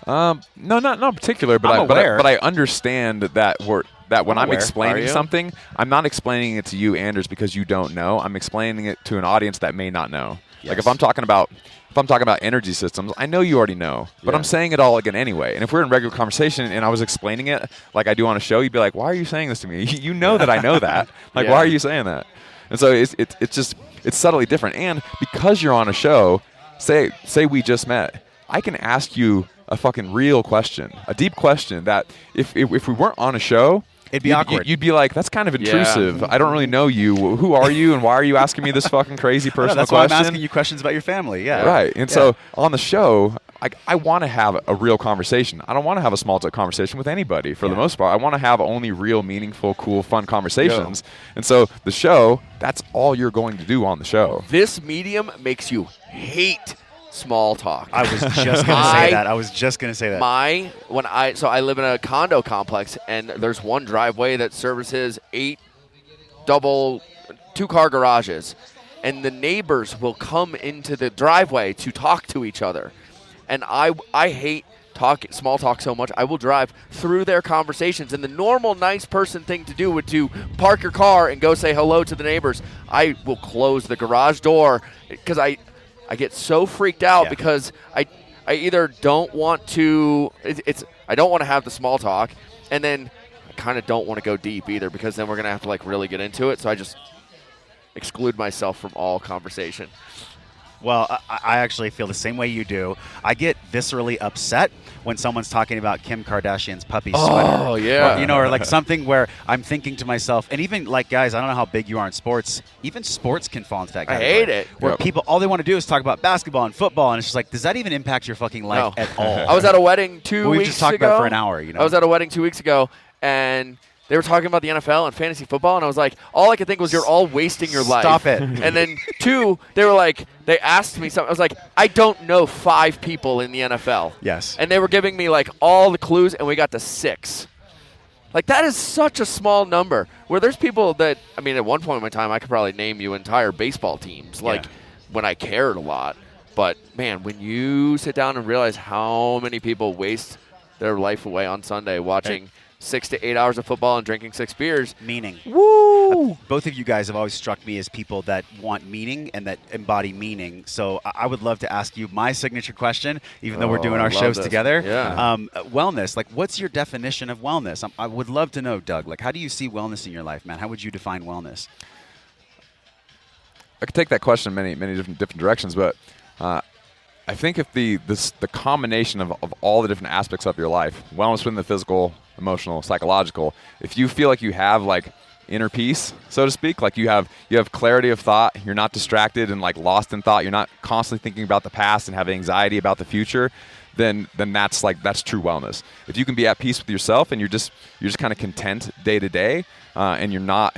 No, not in particular, but I'm aware. but I understand that when I'm aware. explaining Are you? something, I'm not explaining it to you, Anders, because you don't know. I'm explaining it to an audience that may not know. Like if I'm talking about energy systems, I know you already know, but I'm saying it all again anyway. And if we're in regular conversation and I was explaining it like I do on a show, you'd be like, "Why are you saying this to me? You know that I know that. Like, why are you saying that?" And so it's subtly different. And because you're on a show, say we just met, I can ask you a fucking real question, a deep question that if we weren't on a show, It'd be awkward. You'd be like, that's kind of intrusive. I don't really know you. Who are you, and why are you asking me this fucking crazy personal That's question? why I'm asking you questions about your family. Yeah. Right. And so on the show, I want to have a real conversation. I don't want to have a small talk conversation with anybody for the most part. I want to have only real, meaningful, cool, fun conversations. And so the show, that's all you're going to do on the show. This medium makes you hate small talk. I was just gonna say that. I was just gonna say that. I live in a condo complex, and there's one driveway that services 8 2-car garages, and the neighbors will come into the driveway to talk to each other, and I hate small talk so much. I will drive through their conversations, and the normal nice person thing to do would to park your car and go say hello to the neighbors. I will close the garage door because I get so freaked out because I either don't want to I don't want to have the small talk, and then I kind of don't want to go deep either, because then we're going to have to like really get into it. So I just exclude myself from all conversation. Well, I actually feel the same way you do. I get viscerally upset when someone's talking about Kim Kardashian's puppy sweater. Oh, yeah. Or like something where I'm thinking to myself, and even like, guys, I don't know how big you are in sports. Even sports can fall into that I category. hate it. Where people, all they want to do is talk about basketball and football, and it's just like, does that even impact your fucking life at all? I was at a wedding 2 weeks ago. We've just talked about it for an hour, I was at a wedding 2 weeks ago, and they were talking about the NFL and fantasy football, and I was like, all I could think was, you're all wasting your life. Stop it. And then 2, they asked me something. I was like, I don't know 5 people in the NFL. Yes. And they were giving me like all the clues, and we got to 6. Like, that is such a small number. Where there's people that, at one point in my time, I could probably name you entire baseball teams, when I cared a lot. But, man, when you sit down and realize how many people waste their life away on Sunday watching 6 to 8 hours of football and drinking 6 beers. Meaning. Woo! Both of you guys have always struck me as people that want meaning and that embody meaning. So I would love to ask you my signature question, even though we're doing I our love shows this. together. Yeah. Wellness. Like, what's your definition of wellness? I would love to know, Doug. Like, how do you see wellness in your life, man? How would you define wellness? I could take that question in many different directions, but I think if the combination of all the different aspects of your life, wellness within the physical, emotional, psychological, if you feel like you have like inner peace, so to speak, like you have clarity of thought, you're not distracted and like lost in thought, you're not constantly thinking about the past and have anxiety about the future, then that's true wellness. If you can be at peace with yourself and you're just kind of content day to day, and you're not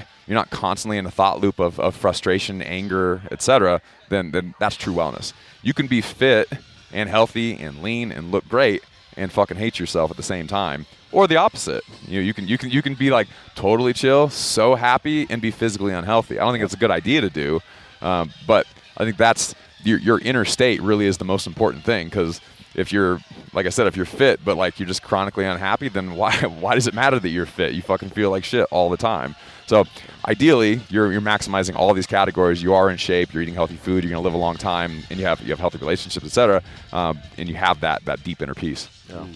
constantly in a thought loop of frustration, anger, etc., then that's true wellness. You can be fit and healthy and lean and look great and fucking hate yourself at the same time, or the opposite. You can be like totally chill, so happy, and be physically unhealthy. I don't think that's a good idea to do, but I think that's your inner state really is the most important thing, because if you're, like I said, if you're fit but like you're just chronically unhappy, then why does it matter that you're fit? You fucking feel like shit all the time. So ideally, you're maximizing all these categories. You are in shape. You're eating healthy food. You're gonna live a long time, and you have healthy relationships, etc. And you have that deep inner peace. Yeah.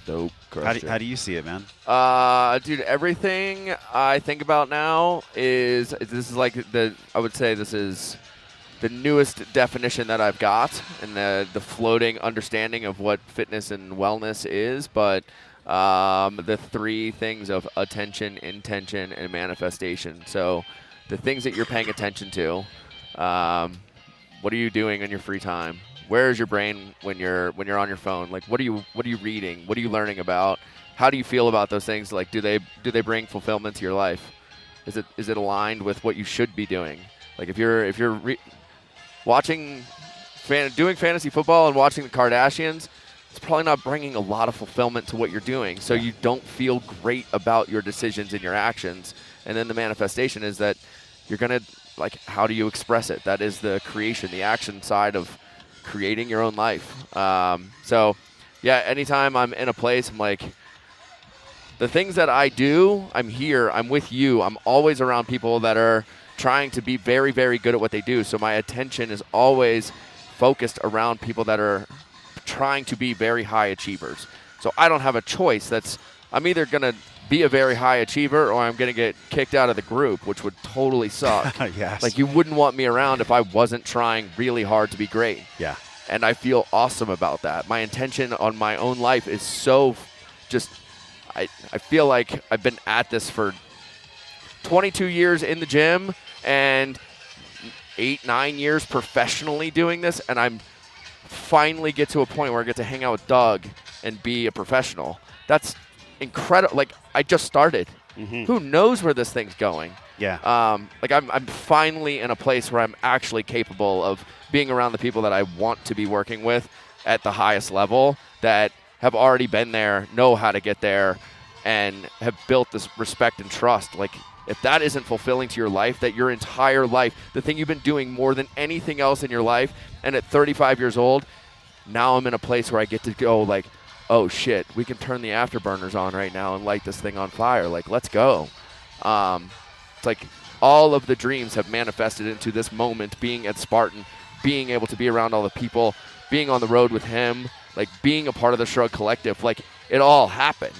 Dope. How do you see it, man? Dude, everything I think about now is I would say this is the newest definition that I've got, and the floating understanding of what fitness and wellness is, but the 3 things of attention, intention, and manifestation. So the things that you're paying attention to, what are you doing in your free time? Where is your brain when you're on your phone? Like, what are you reading? What are you learning about? How do you feel about those things? Like, do they bring fulfillment to your life? Is it aligned with what you should be doing? Like, if you're watching doing fantasy football and watching the Kardashians, it's probably not bringing a lot of fulfillment to what you're doing. So you don't feel great about your decisions and your actions. And then the manifestation is that you're going to, like, how do you express it? That is the creation, the action side of creating your own life. So, yeah, anytime I'm in a place, I'm like, the things that I do, I'm here, I'm with you. I'm always around people that are trying to be very, very good at what they do. So my attention is always focused around people that are trying to be very high achievers. So I don't have a choice. I'm either going to be a very high achiever or I'm going to get kicked out of the group, which would totally suck. Yes. Like, you wouldn't want me around if I wasn't trying really hard to be great. Yeah. And I feel awesome about that. My intention on my own life is so just, I feel like I've been at this for 22 years in the gym and 8-9 years professionally doing this, and I'm finally get to a point where I get to hang out with Doug and be a professional. That's incredible. Like, I just started. Who knows where this thing's going? Yeah. Like, I'm finally in a place where I'm actually capable of being around the people that I want to be working with at the highest level, that have already been there, know how to get there, and have built this respect and trust. Like, if that isn't fulfilling to your life, that your entire life, the thing you've been doing more than anything else in your life, and at 35 years old, now I'm in a place where I get to go, like, oh shit, we can turn the afterburners on right now and light this thing on fire. Like, let's go. It's like all of the dreams have manifested into this moment, being at Spartan, being able to be around all the people, being on the road with him, like being a part of the Shrugged Collective. Like, it all happened.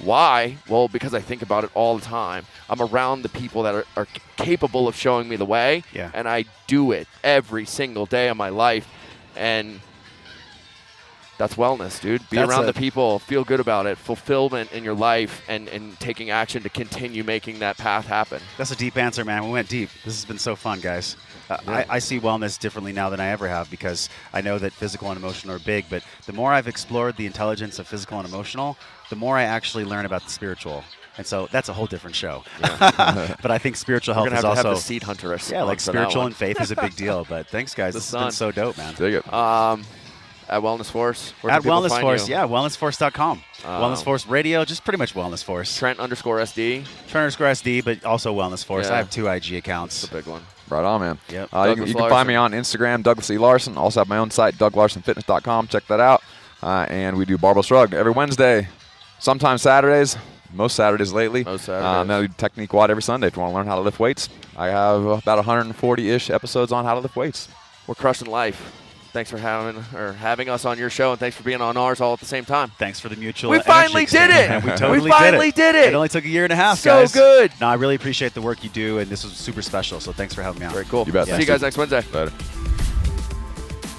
Why? Well, because I think about it all the time. I'm around the people that are capable of showing me the way, and I do it every single day of my life, and that's wellness, dude. Be around the people, feel good about it, fulfillment in your life, and taking action to continue making that path happen. That's a deep answer, man. We went deep. This has been so fun, guys. I see wellness differently now than I ever have, because I know that physical and emotional are big, but the more I've explored the intelligence of physical and emotional, the more I actually learn about the spiritual. And so that's a whole different show. Yeah. But I think spiritual health is also... have the seed hunteress. Yeah, like spiritual and faith is a big deal. But thanks, guys. This has been so dope, man. Dig it. At Wellness Force. At Wellness Force, yeah, wellnessforce.com. Wellness Force Radio, just pretty much Wellness Force. Trent_SD. Trent_SD, but also Wellness Force. Yeah. I have 2 IG accounts. That's a big one. Right on, man. Yep. You can find me on Instagram, Douglas E. Larson. Also have my own site, DougLarsonFitness.com. Check that out. And we do Barbell Shrugged every Wednesday, sometimes Saturdays, most Saturdays lately. Most Saturdays. Then we do Technique Quad every Sunday if you want to learn how to lift weights. I have about 140-ish episodes on how to lift weights. We're crushing life. Thanks for having us on your show, and thanks for being on ours all at the same time. Thanks for the mutual. We finally did it. And we totally we finally did it. It only took a year and a half, so guys. So good. No, I really appreciate the work you do, and this was super special. So thanks for having me on. Very cool. You bet. See you guys next Wednesday. Later.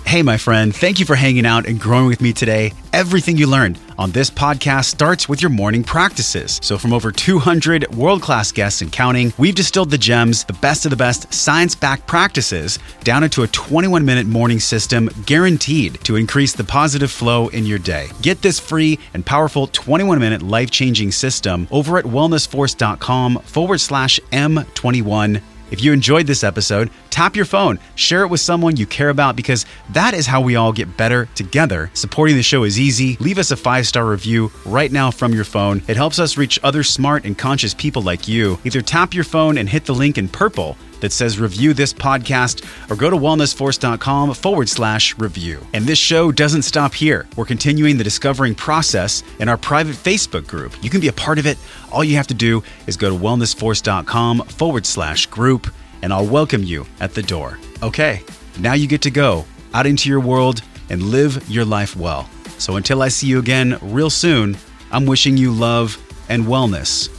Hey, my friend, thank you for hanging out and growing with me today. Everything you learned on this podcast starts with your morning practices. So from over 200 world-class guests and counting, we've distilled the gems, the best of the best science-backed practices down into a 21-minute morning system guaranteed to increase the positive flow in your day. Get this free and powerful 21-minute life-changing system over at wellnessforce.com/M21. If you enjoyed this episode, tap your phone, share it with someone you care about, because that is how we all get better together. Supporting the show is easy. Leave us a 5-star review right now from your phone. It helps us reach other smart and conscious people like you. Either tap your phone and hit the link in purple that says review this podcast, or go to wellnessforce.com/review. And this show doesn't stop here. We're continuing the discovering process in our private Facebook group. You can be a part of it. All you have to do is go to wellnessforce.com/group, and I'll welcome you at the door. Okay, now you get to go out into your world and live your life well. So until I see you again real soon, I'm wishing you love and wellness.